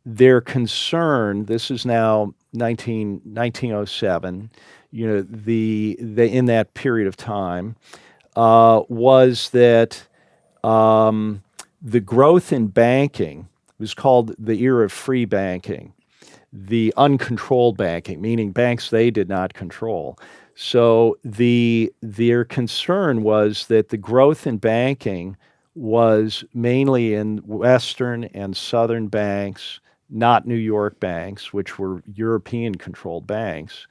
their concern, this is now 1907, in that period of time, was that the growth in banking was called the era of free banking, the uncontrolled banking, meaning banks they did not control. So their concern was that the growth in banking was mainly in Western and Southern banks, not New York banks, which were European-controlled banks.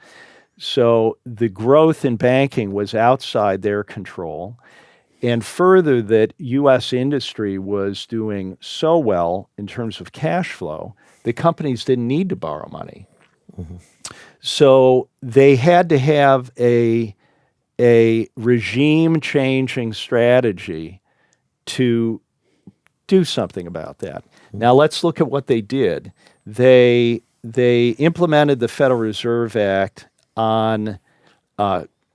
So the growth in banking was outside their control, and further that U.S. industry was doing so well in terms of cash flow that companies didn't need to borrow money. So they had to have a regime-changing strategy to do something about that. Now let's look at what they did. They implemented the Federal Reserve Act on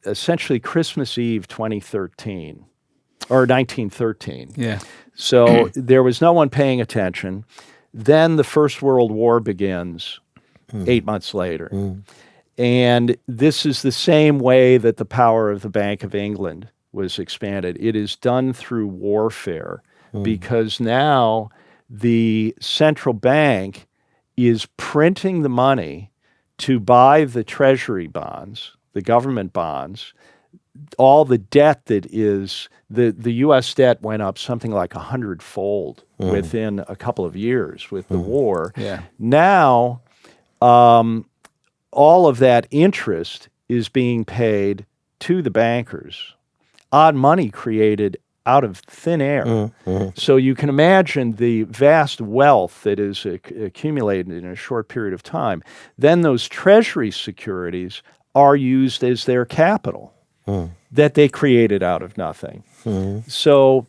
essentially Christmas Eve 2013, or 1913. Yeah. So there was no one paying attention. Then the First World War begins 8 months later. And this is the same way that the power of the Bank of England was expanded. It is done through warfare, because now the central bank is printing the money to buy the treasury bonds, the government bonds. All the debt that is, the U.S. debt went up something like 100-fold within a couple of years with the war. Yeah. Now, all of that interest is being paid to the bankers, odd money created out of thin air. So you can imagine the vast wealth that is accumulated in a short period of time. Then those treasury securities are used as their capital that they created out of nothing. So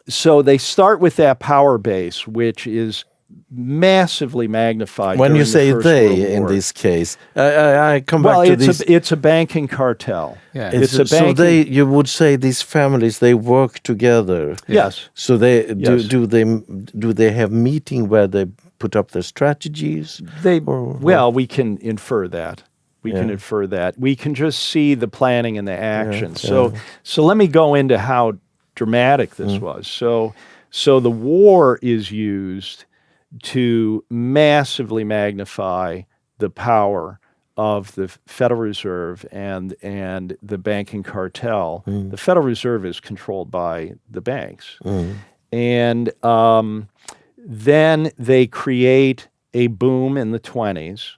they start with that power base, which is massively magnified. When you say they in this case, I come back to this. It's a banking cartel. Yeah. It's a banking. So you would say these families, they work together. Yes. So they Yes. do they have meeting where they put up their strategies? We can infer that. We can infer that. We can just see the planning and the action. So let me go into how dramatic this was. So the war is used to massively magnify the power of the Federal Reserve and the banking cartel. The Federal Reserve is controlled by the banks. And then they create a boom in the 20s.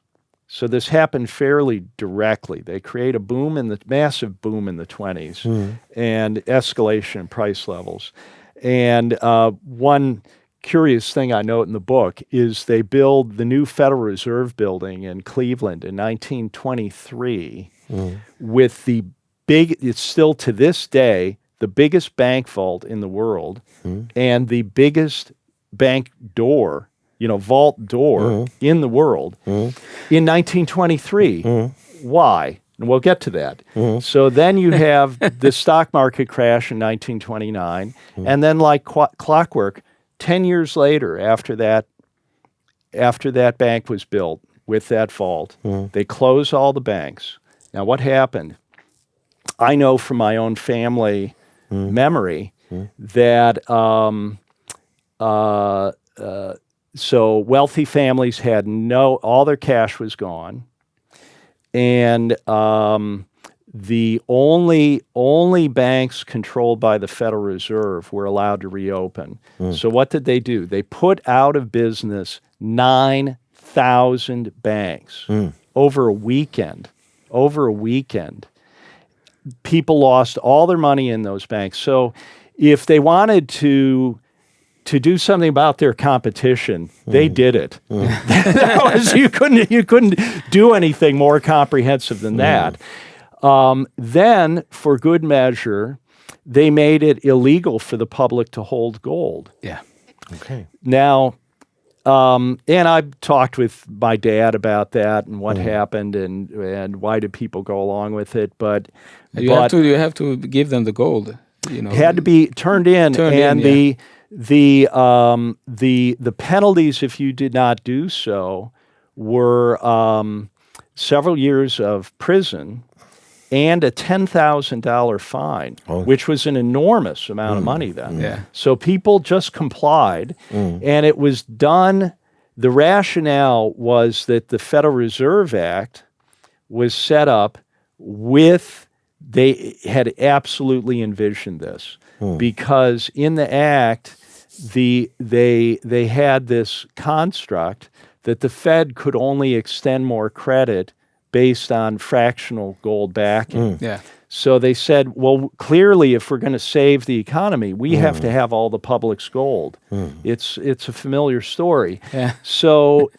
So this happened fairly directly. They create a massive boom in the 20s and escalation in price levels. And one curious thing I note in the book is they build the new Federal Reserve building in Cleveland in 1923 with it's still to this day, the biggest bank vault in the world and the biggest bank door, vault door in the world in 1923. Why? And we'll get to that. So then you have the stock market crash in 1929, and then like clockwork, 10 years later after that bank was built with that vault, they close all the banks. Now what happened? I know from my own family memory that so wealthy families had all their cash was gone, and the only banks controlled by the Federal Reserve were allowed to reopen. So what did they do? They put out of business 9,000 banks over a weekend. People lost all their money in those banks. So if they wanted to do something about their competition, they did it. You couldn't do anything more comprehensive than that. Then, for good measure, they made it illegal for the public to hold gold. Yeah. Okay. Now, and I've talked with my dad about that and what happened and why did people go along with it. But you have to give them the gold. Had to be turned in, the penalties if you did not do so were several years of prison and a $10,000 fine, which was an enormous amount of money then. Yeah. So people just complied, and it was done. The rationale was that the Federal Reserve Act was set up they had absolutely envisioned this because in the act, they had this construct that the Fed could only extend more credit based on fractional gold backing. So they said, well, clearly, if we're going to save the economy, we have to have all the public's gold. It's a familiar story. So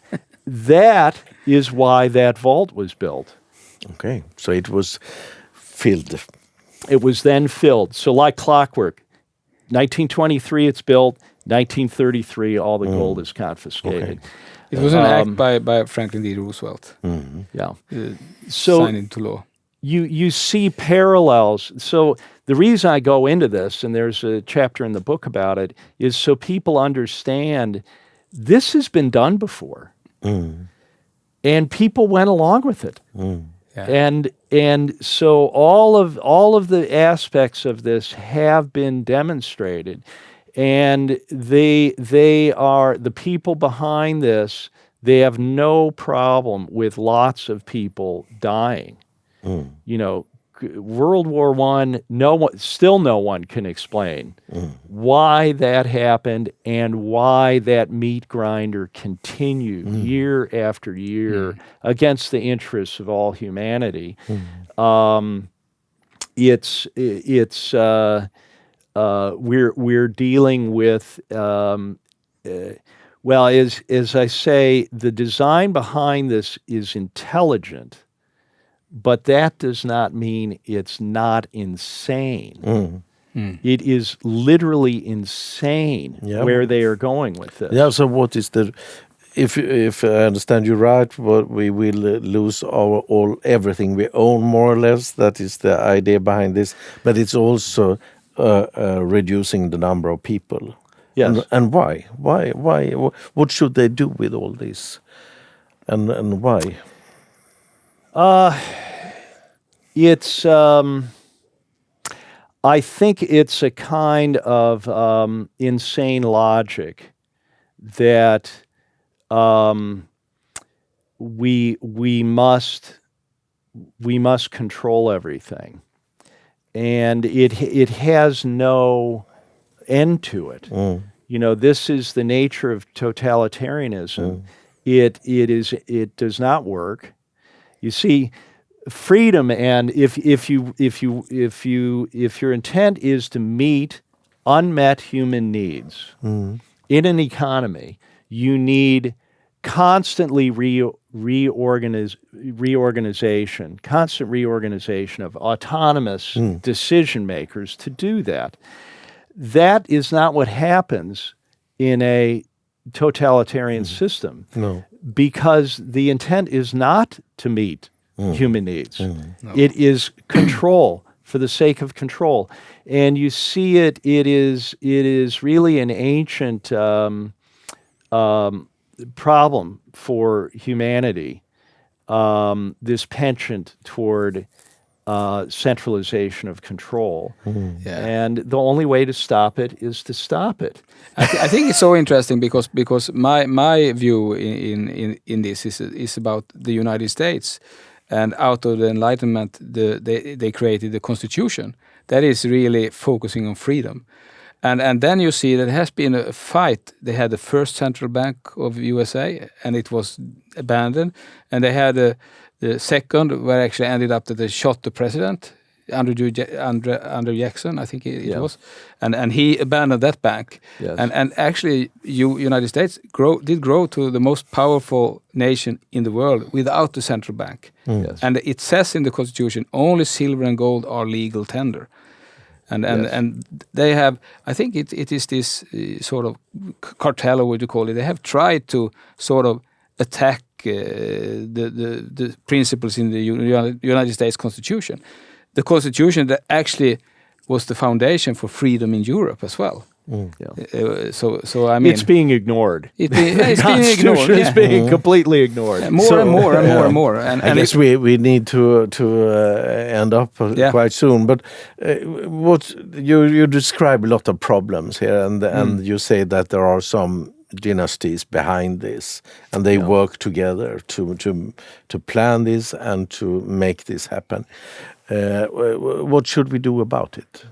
that is why that vault was built. Okay, so it was filled. It was then filled. So like clockwork, 1923 it's built, 1933 all the gold is confiscated. Okay. It was an act by Franklin D. Roosevelt. Yeah. So signed into law. You see parallels. So the reason I go into this, and there's a chapter in the book about it, is so people understand this has been done before. And people went along with it. And so all of the aspects of this have been demonstrated. And they are the people behind this, they have no problem with lots of people dying. World War I, no one can explain why that happened and why that meat grinder continued year after year against the interests of all humanity. We're dealing with as I say, the design behind this is intelligent. But that does not mean it's not insane. It is literally insane where they are going with this. Yeah, so what is if I understand you right, we will lose everything we own more or less. That is the idea behind this. But it's also reducing the number of people. Yes. And why? Why? What should they do with all this? And why? It's I think it's a kind of insane logic that we must control everything, and it has no end to it. This is the nature of totalitarianism. It does not work. You see, freedom, and if your intent is to meet unmet human needs in an economy, you need constantly constant reorganization of autonomous decision makers to do that. That is not what happens in a totalitarian system. No. Because the intent is not to meet human needs. No. It is control for the sake of control. And you see it is really an ancient problem for humanity, this penchant toward centralization of control. And the only way to stop it is to stop it. I think it's so interesting because my view in this is about the United States, and out of the Enlightenment, they created the Constitution that is really focusing on freedom. And then you see that there has been a fight. They had the first central bank of USA, and it was abandoned. And they had the second, where actually ended up that they shot the president, Andrew Jackson, I think it was, and he abandoned that bank. Yes. And actually, United States did grow to the most powerful nation in the world without the central bank. Yes. And it says in the Constitution, only silver and gold are legal tender. And they have, I think it is this sort of cartel, or what you call it. They have tried to sort of attack the principles in the United States Constitution. The Constitution that actually was the foundation for freedom in Europe as well. So I mean, it's being ignored. It's being ignored. It's being completely ignored. More and more. And I guess we need to end up quite soon. But what you describe a lot of problems here, and you say that there are some dynasties behind this, and they work together to plan this and to make this happen. What should we do about it?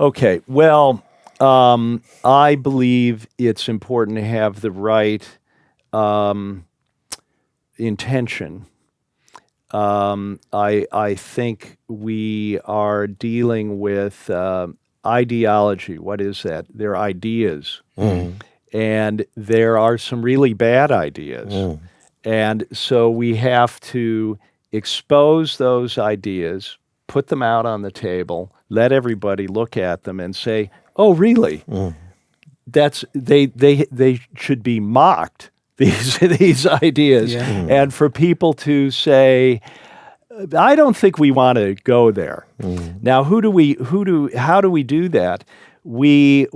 Okay, well, I believe it's important to have the right intention. I think we are dealing with ideology. What is that? They're ideas. And there are some really bad ideas. And so we have to expose those ideas, put them out on the table, let everybody look at them and say, oh, really? That's they should be mocked, these ideas. And for people to say, I don't think we want to go there. Now, how do we do that? We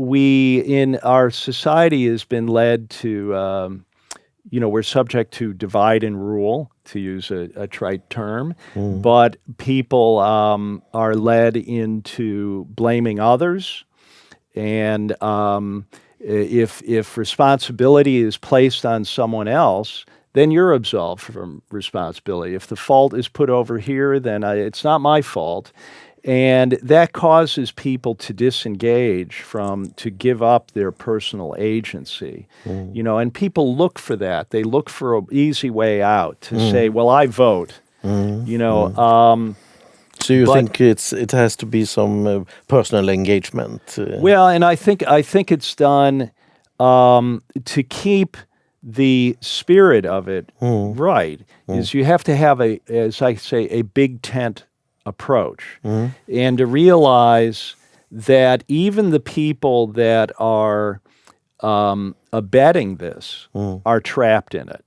in our society has been led to, we're subject to divide and rule, to use a trite term, but people are led into blaming others. And if responsibility is placed on someone else, then you're absolved from responsibility. If the fault is put over here, then it's not my fault. And that causes people to disengage to give up their personal agency. And people look for that. They look for an easy way out to say, well, I vote. So you think it has to be some personal engagement? Well, and I think it's done to keep the spirit of it right. Is you have to have as I say, a big tent approach, and to realize that even the people that are abetting this are trapped in it.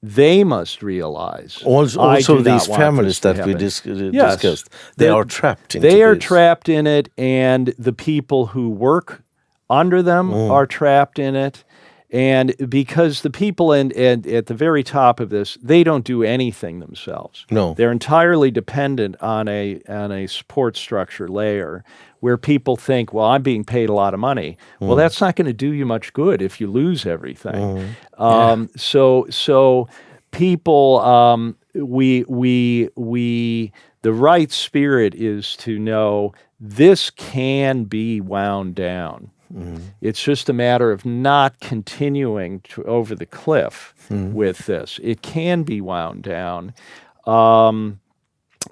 They must realize. Also these families that we discussed, they are trapped in it. They are trapped in it, and the people who work under them are trapped in it. And because the people at the very top of this, they don't do anything themselves. No. They're entirely dependent on a support structure layer where people think, well, I'm being paid a lot of money. Well, that's not going to do you much good if you lose everything. So people, the right spirit is to know this can be wound down. It's just a matter of not continuing over the cliff with this. It can be wound down.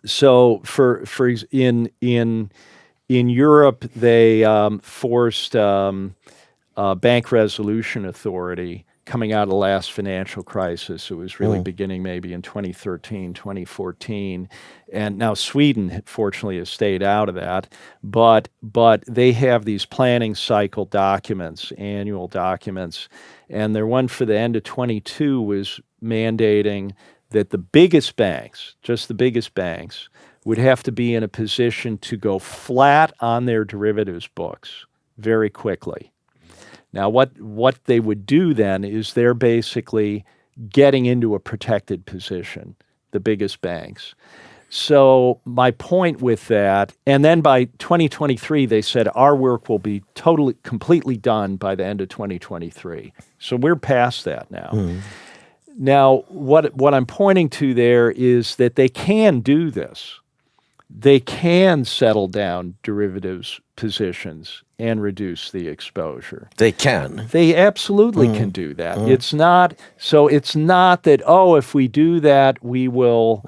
So in Europe, they forced Bank Resolution Authority coming out of the last financial crisis. It was really beginning maybe in 2013, 2014. And now Sweden, fortunately, has stayed out of that. But they have these planning cycle documents, annual documents. And their one for the end of 22 was mandating that the biggest banks, just the biggest banks, would have to be in a position to go flat on their derivatives books very quickly. Now, what they would do then is they're basically getting into a protected position, the biggest banks. So my point with that, and then by 2023, they said our work will be completely done by the end of 2023. So we're past that now. Now, what I'm pointing to there is that they can do this. They can settle down derivatives positions and reduce the exposure. They can. They absolutely can do that. It's not that, oh, if we do that, we will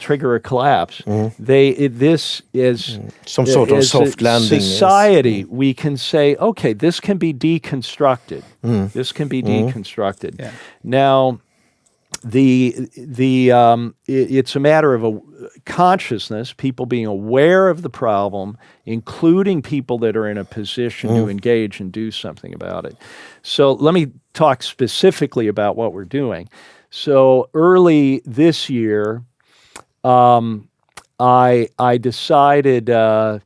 trigger a collapse. This is some sort of soft landing. Society, we can say, okay, this can be deconstructed. This can be deconstructed. Yeah. Now, it's a matter of a consciousness, people being aware of the problem, including people that are in a position to engage and do something about it. So let me talk specifically about what we're doing. So early this year, I decided the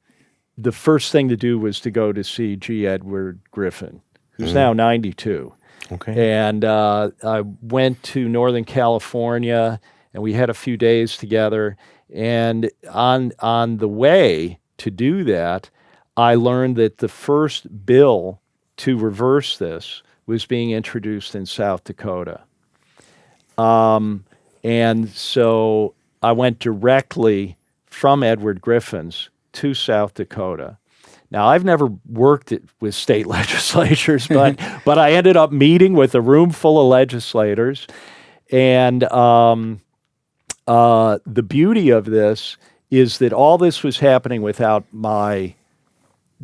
first thing to do was to go to see G. Edward Griffin, who's now 92. Okay. And I went to Northern California, and we had a few days together. And on the way to do that, I learned that the first bill to reverse this was being introduced in South Dakota. And so I went directly from Edward Griffin's to South Dakota. Now, I've never worked with state legislatures, but I ended up meeting with a room full of legislators. And the beauty of this is that all this was happening without my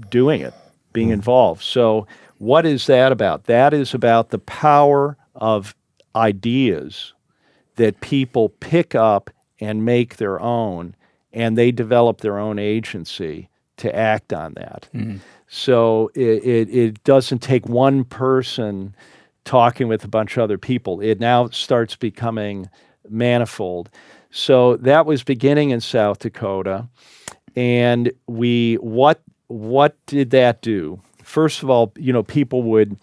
doing it, being involved. So what is that about? That is about the power of ideas that people pick up and make their own, and they develop their own agency to act on that. So it doesn't take one person talking with a bunch of other people. It now starts becoming manifold. So that was beginning in South Dakota. And what did that do? First of all, people would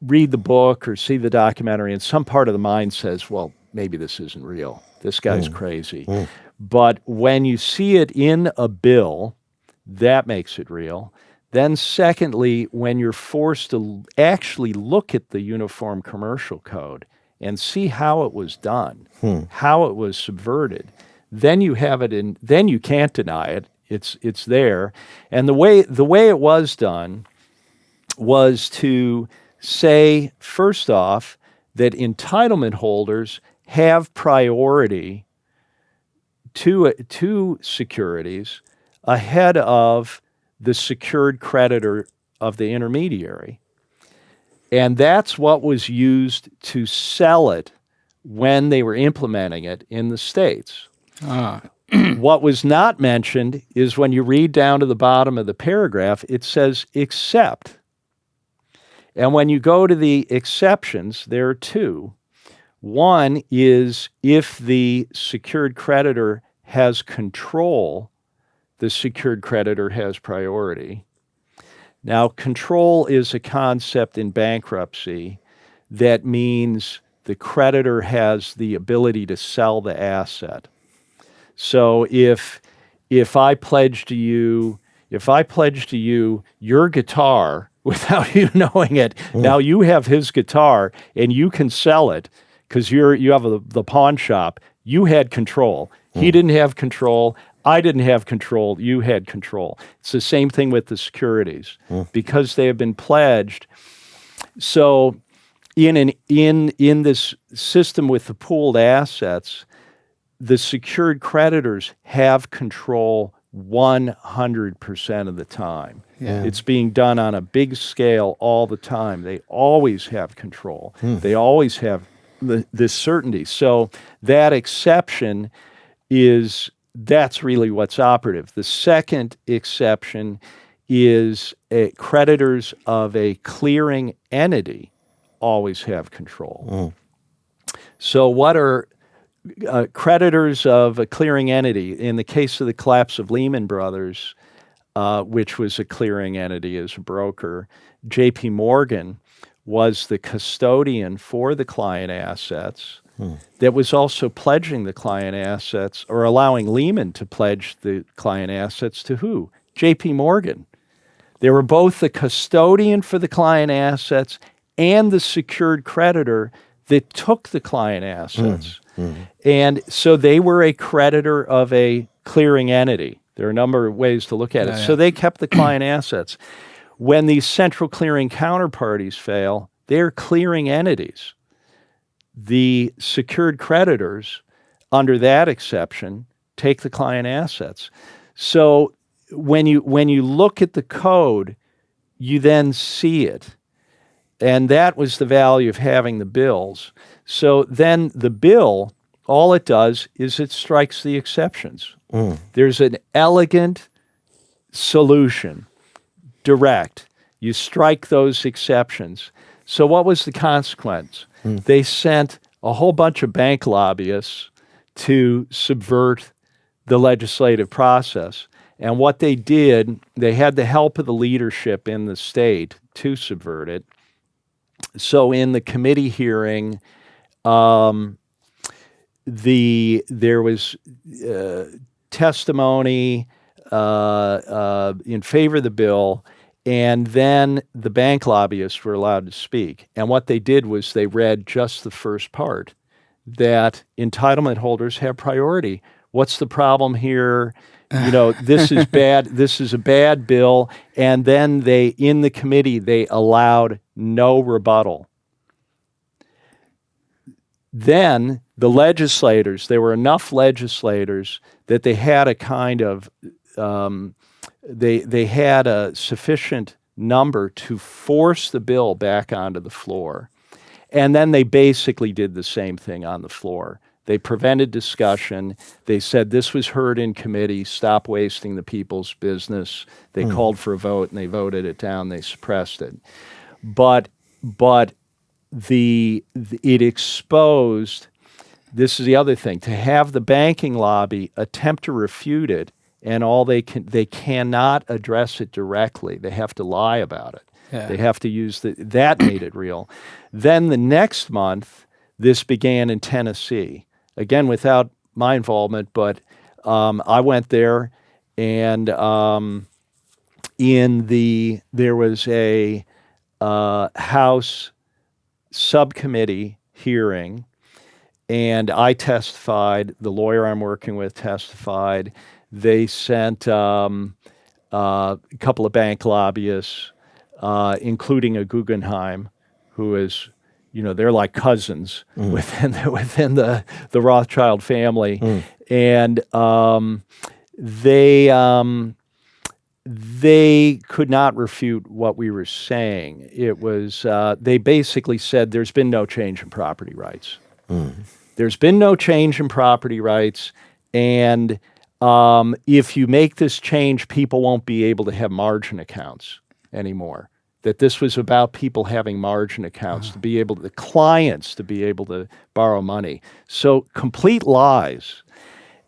read the book or see the documentary, and some part of the mind says, well, maybe this isn't real. This guy's crazy. But when you see it in a bill, that makes it real. Then secondly, when you're forced to actually look at the Uniform Commercial Code and see how it was done, how it was subverted, then you have it in, then you can't deny it. It's there. And the way it was done was to say, first off, that entitlement holders have priority to securities ahead of the secured creditor of the intermediary. And that's what was used to sell it when they were implementing it in the States. What was not mentioned is when you read down to the bottom of the paragraph, it says except. And when you go to the exceptions, there are two. One is if the secured creditor has control, the secured creditor has priority. Now, control is a concept in bankruptcy that means the creditor has the ability to sell the asset. So if I pledge to you your guitar without you knowing it, now you have his guitar and you can sell it because you have the pawn shop. You had control. He didn't have control. I didn't have control, you had control. It's the same thing with the securities. Because they have been pledged. So in this system with the pooled assets, the secured creditors have control 100% of the time. Yeah. It's being done on a big scale all the time. They always have control. They always have this certainty. So that exception that's really what's operative. The second exception is creditors of a clearing entity always have control. So what are creditors of a clearing entity? In the case of the collapse of Lehman Brothers, which was a clearing entity as a broker, J.P. Morgan was the custodian for the client assets that was also pledging the client assets, or allowing Lehman to pledge the client assets to who? J.P. Morgan. They were both the custodian for the client assets and the secured creditor that took the client assets. And so they were a creditor of a clearing entity. There are a number of ways to look at it. So they kept the client assets. When these central clearing counterparties fail, they're clearing entities. The secured creditors, under that exception, take the client assets. So when you look at the code, you then see it. And that was the value of having the bills. So then the bill, all it does is it strikes the exceptions. There's an elegant solution, direct. You strike those exceptions. So what was the consequence? They sent a whole bunch of bank lobbyists to subvert the legislative process. And what they did, they had the help of the leadership in the state to subvert it. So in the committee hearing, there was testimony in favor of the bill, and then the bank lobbyists were allowed to speak. And what they did was they read just the first part, that entitlement holders have priority. What's the problem here? This is bad. This is a bad bill. And then in the committee, they allowed no rebuttal. Then the legislators, there were enough legislators that they had a kind of, they had a sufficient number to force the bill back onto the floor. And then they basically did the same thing on the floor. They prevented discussion. They said this was heard in committee. Stop wasting the people's business. They called for a vote and they voted it down. They suppressed it. But it exposed, this is the other thing, to have the banking lobby attempt to refute it, and they cannot address it directly. They have to lie about it. Yeah. They have to use that made it real. Then the next month, this began in Tennessee. Again, without my involvement, but I went there, and there was a House subcommittee hearing, and I testified. The lawyer I'm working with testified. They sent a couple of bank lobbyists, including a Guggenheim, who is, they're like cousins within the Rothschild family, and they could not refute what we were saying. It was they basically said there's been no change in property rights. There's been no change in property rights, and if you make this change, people won't be able to have margin accounts anymore. That this was about people having margin accounts, the clients to be able to borrow money. So complete lies.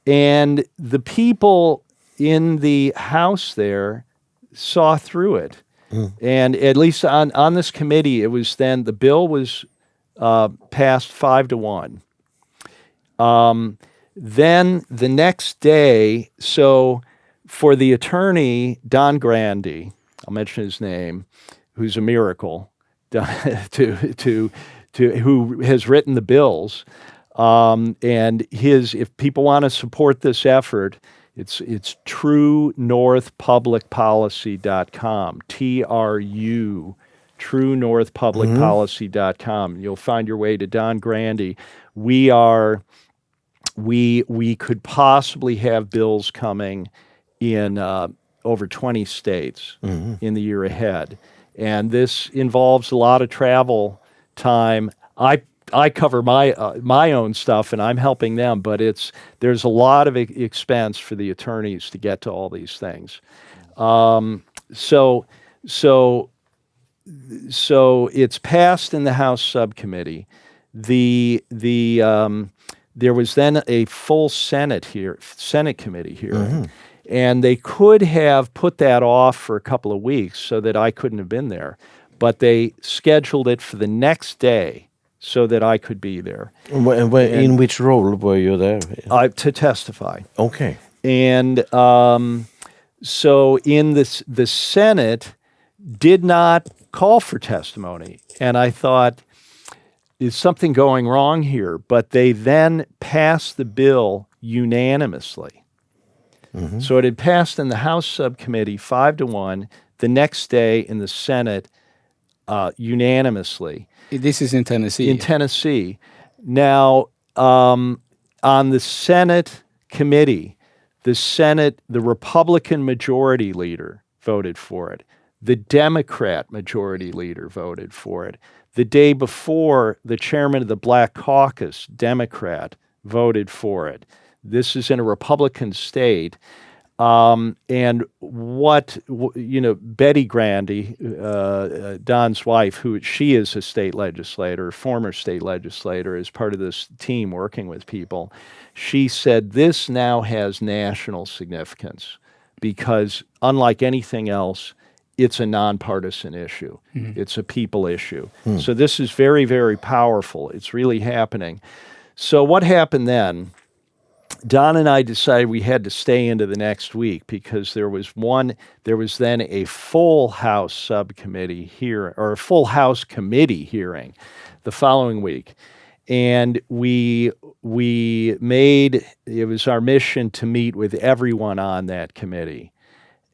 And the people in the House there saw through it. And at least on this committee, it was then, the bill was passed 5-1. Then the next day, so for the attorney, Don Grandi, I'll mention his name, who's a miracle, who has written the bills, and if people want to support this effort, It's truenorthpublicpolicy.com. truenorthpublicpolicy.com. You'll find your way to Don Grandy. We could possibly have bills coming in over 20 states in the year ahead. And this involves a lot of travel time. I cover my own stuff, and I'm helping them, but there's a lot of expense for the attorneys to get to all these things. So it's passed in the House subcommittee. There was then a full Senate committee hearing, and they could have put that off for a couple of weeks so that I couldn't have been there, but they scheduled it for the next day so that I could be there. In which role were you there? To testify. Okay. And so the Senate did not call for testimony. And I thought, is something going wrong here? But they then passed the bill unanimously. So it had passed in the House subcommittee 5-1, the next day in the Senate unanimously. This is in Tennessee. In Tennessee. Now, on the Senate committee, the Republican majority leader voted for it. The Democrat majority leader voted for it. The day before, the chairman of the Black Caucus, Democrat, voted for it. This is in a Republican state. And Betty Grandy, Don's wife, she is a state legislator, former state legislator, is part of this team working with people. She said this now has national significance because, unlike anything else, it's a nonpartisan issue. It's a people issue. So this is very, very powerful. It's really happening. So what happened then? Don and I decided we had to stay into the next week because there was then a full House subcommittee hearing, or a full House committee hearing the following week. And it was our mission to meet with everyone on that committee,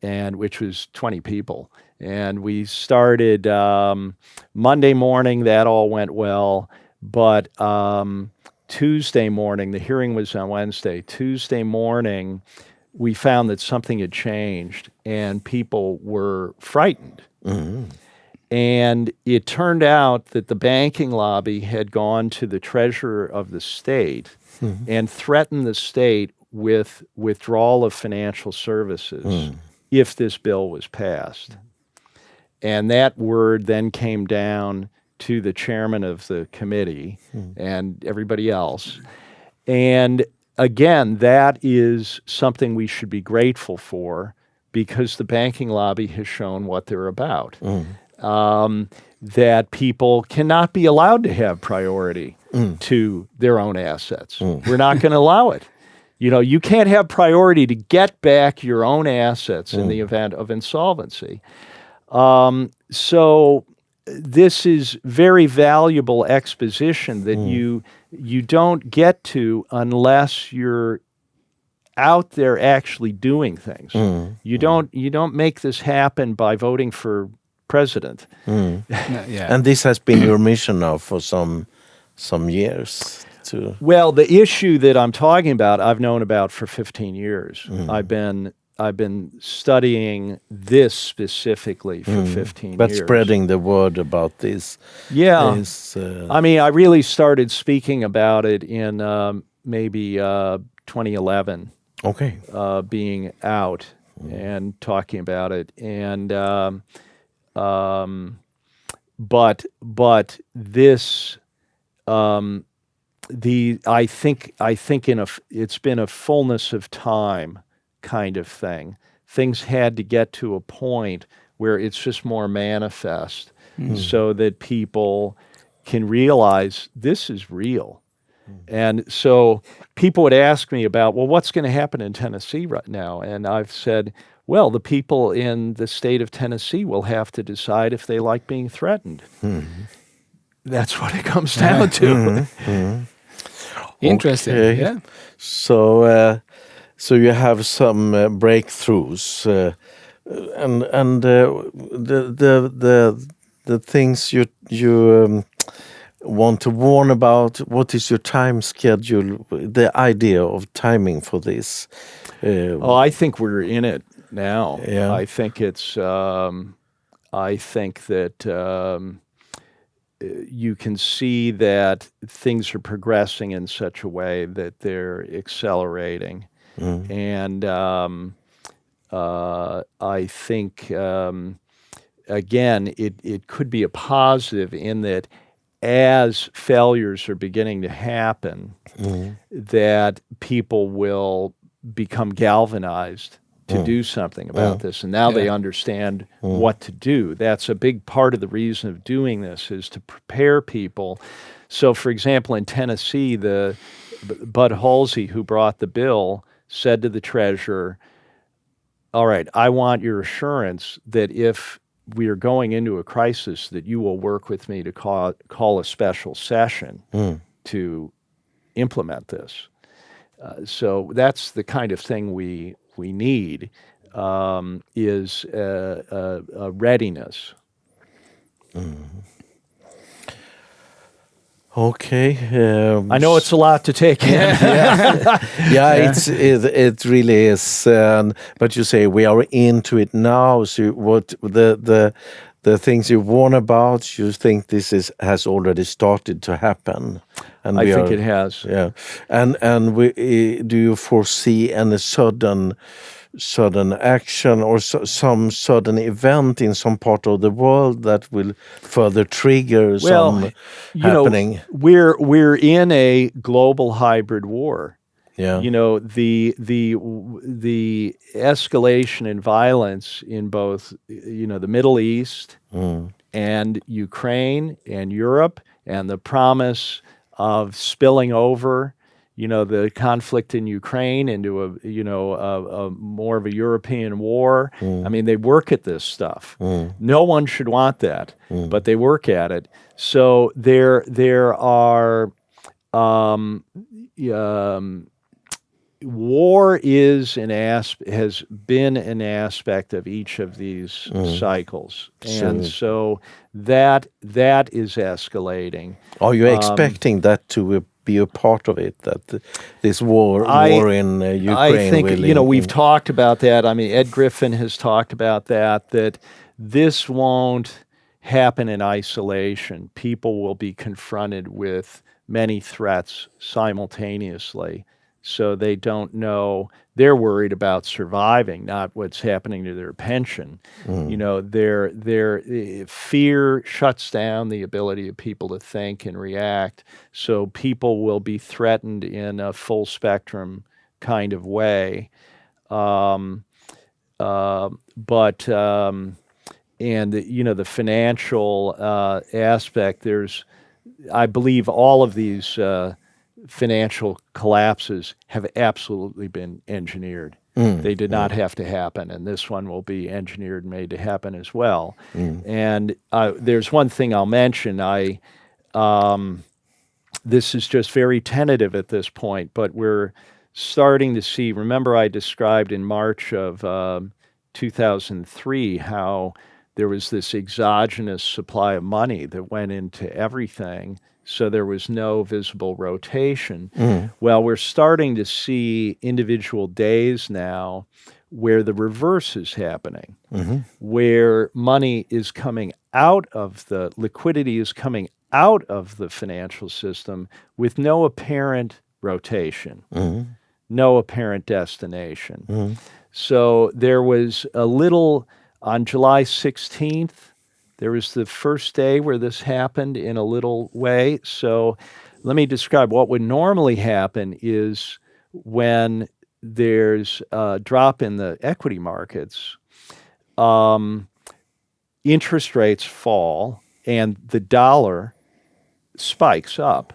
which was 20 people. And we started Monday morning, that all went well, but Tuesday morning, the hearing was on Wednesday. Tuesday morning, we found that something had changed and people were frightened. And it turned out that the banking lobby had gone to the treasurer of the state and threatened the state with withdrawal of financial services if this bill was passed. And that word then came down to the chairman of the committee and everybody else. And again, that is something we should be grateful for because the banking lobby has shown what they're about. That people cannot be allowed to have priority to their own assets. We're not going to allow it. You can't have priority to get back your own assets in the event of insolvency. So this is very valuable exposition that you don't get to unless you're out there actually doing things. You don't make this happen by voting for president. And this has been your mission now for some years. Well, the issue that I'm talking about, I've known about for 15 years. I've been studying this specifically for 15 years. But spreading the word about this. Yeah. I really started speaking about it in maybe 2011. Okay. Being out and talking about it. And but this I think it's been a fullness of time kind of thing. Things had to get to a point where it's just more manifest so that people can realize this is real. And so people would ask me about, well, what's going to happen in Tennessee right now? And I've said, well, the people in the state of Tennessee will have to decide if they like being threatened. That's what it comes down to. Interesting. Okay. Yeah. So you have some breakthroughs, and the things you want to warn about. What is your time schedule? The idea of timing for this? I think we're in it now. Yeah. I think it's. I think that you can see that things are progressing in such a way that they're accelerating. And I think, again, it could be a positive in that as failures are beginning to happen, that people will become galvanized to do something about this. And now they understand what to do. That's a big part of the reason of doing this, is to prepare people. So, for example, in Tennessee, the Bud Halsey, who brought the bill, said to the treasurer, all right, I want your assurance that if we are going into a crisis, that you will work with me to call a special session to implement this. So that's the kind of thing we need, is a readiness. Okay. I know it's a lot to take in. It really is. But you say we are into it now. So what the things you warn about, you think this has already started to happen? And I think it has. Yeah. And do you foresee any sudden action or some sudden event in some part of the world that will further trigger some happening? We're in a global hybrid war. Yeah. The escalation in violence in both, the Middle East and Ukraine and Europe, and the promise of spilling over, the conflict in Ukraine into a more of a European war. I mean, they work at this stuff. No one should want that, but they work at it. So there are war has been an aspect of each of these cycles, and so that is escalating. Are you expecting that to be a part of it? That this war in Ukraine? I think we've talked about that. I mean, Ed Griffin has talked about that this won't happen in isolation. People will be confronted with many threats simultaneously. So they don't know. They're worried about surviving, not what's happening to their pension. Their fear shuts down the ability of people to think and react. So people will be threatened in a full spectrum kind of way. The financial aspect. I believe all of these financial collapses have absolutely been engineered. They did not have to happen, and this one will be engineered and made to happen as well. And there's one thing I'll mention. This is just very tentative at this point, but we're starting to see, remember I described in March of 2003 how there was this exogenous supply of money that went into everything, so there was no visible rotation. Well, we're starting to see individual days now where the reverse is happening, where money is coming out of the liquidity is coming out of the financial system with no apparent rotation, no apparent destination. So there was a little, on July 16th, there was the first day where this happened in a little way. So let me describe what would normally happen is when there's a drop in the equity markets, interest rates fall and the dollar spikes up.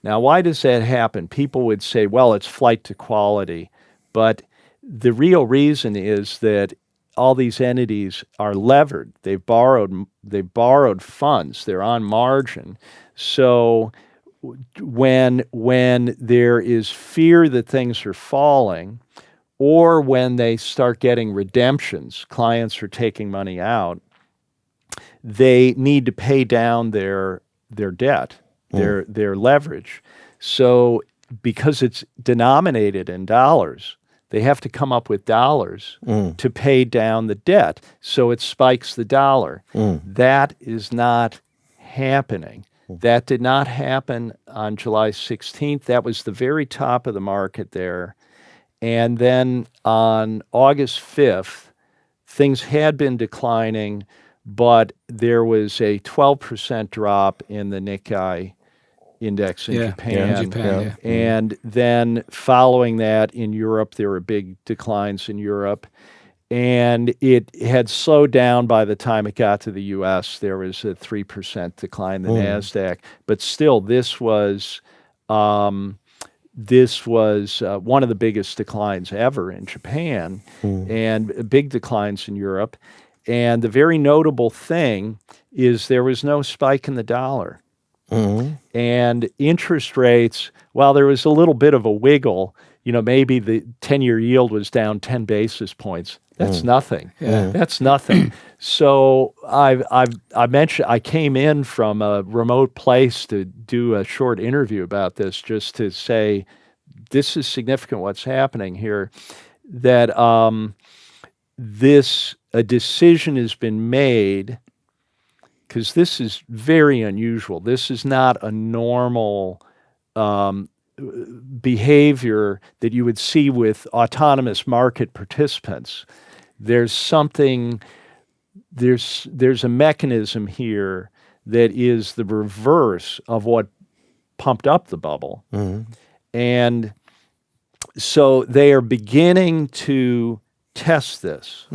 Now, why does that happen? People would say, well, it's flight to quality. But the real reason is that all these entities are levered. They've borrowed funds. They're on margin. So when there is fear that things are falling, or when they start getting redemptions, clients are taking money out, they need to pay down their debt, their leverage. So because it's denominated in dollars, they have to come up with dollars to pay down the debt. So it spikes the dollar. That is not happening. That did not happen on July 16th. That was the very top of the market there. And then on August 5th, things had been declining, but there was a 12% drop in the Nikkei index in Japan. And then following that in Europe, there were big declines in Europe. And it had slowed down by the time it got to the U.S. There was a 3% decline in the NASDAQ. But still, this was one of the biggest declines ever in Japan, and big declines in Europe. And the very notable thing is there was no spike in the dollar. And interest rates, while there was a little bit of a wiggle, maybe the 10-year yield was down 10 basis points. That's nothing. That's nothing. So I mentioned I came in from a remote place to do a short interview about this, just to say this is significant what's happening here, that a decision has been made, because this is very unusual. This is not a normal behavior that you would see with autonomous market participants. There's a mechanism here that is the reverse of what pumped up the bubble. And so they are beginning to test this.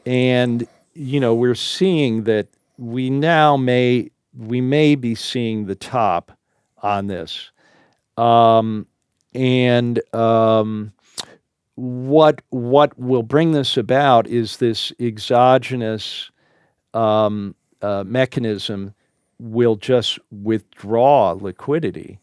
And, we're seeing that we may be seeing the top on this. What will bring this about is this exogenous mechanism will just withdraw liquidity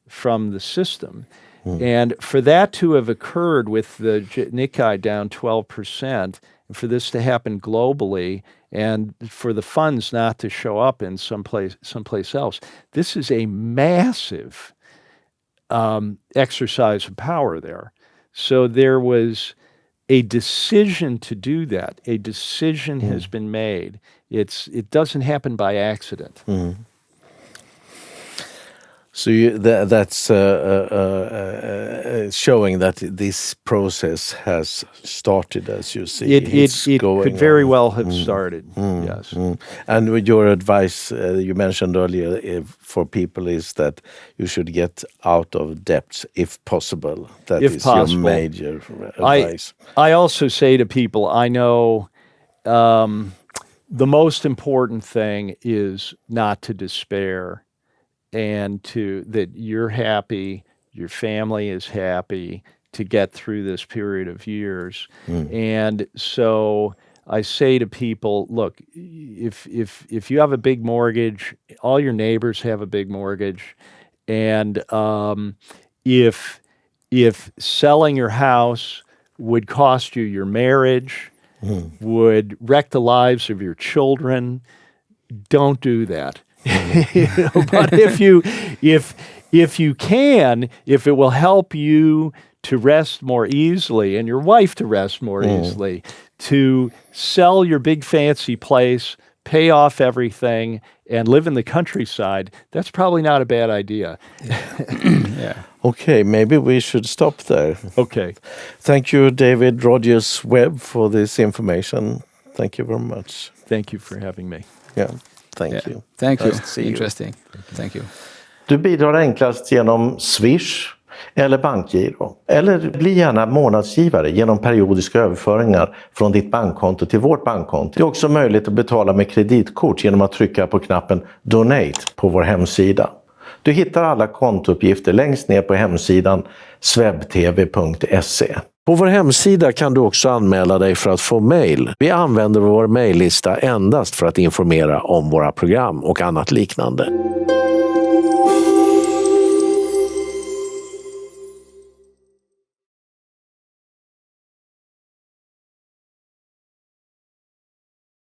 from the system. And for that to have occurred with the Nikkei down 12%, and for this to happen globally, and for the funds not to show up in someplace else, this is a massive exercise of power there. So there was a decision to do that. A decision has been made. It doesn't happen by accident. So that's showing that this process has started, as you see. It could very well have started, yes. And with your advice, you mentioned earlier, for people is that you should get out of debt if possible. That is your major advice. I also say to people, I know the most important thing is not to despair, and that you're happy, your family is happy to get through this period of years. And so I say to people, look, if you have a big mortgage, all your neighbors have a big mortgage, and if selling your house would cost you your marriage, would wreck the lives of your children, don't do that. But if it will help you to rest more easily and your wife to rest more easily, to sell your big fancy place, pay off everything, and live in the countryside, that's probably not a bad idea. Okay, maybe we should stop there. Okay. Thank you, David Rogers Webb, for this information. Thank you very much. Thank you for having me. Yeah. Thank you. Thank you. Interesting. Thank you. Du bidrar enklast genom Swish eller Bankgiro. Eller bli gärna månadsgivare genom periodiska överföringar från ditt bankkonto till vårt bankkonto. Det är också möjligt att betala med kreditkort genom att trycka på knappen Donate på vår hemsida. Du hittar alla kontouppgifter längst ner på hemsidan Swebbtv.se. På vår hemsida kan du också anmäla dig för att få mejl. Vi använder vår mejllista endast för att informera om våra program och annat liknande.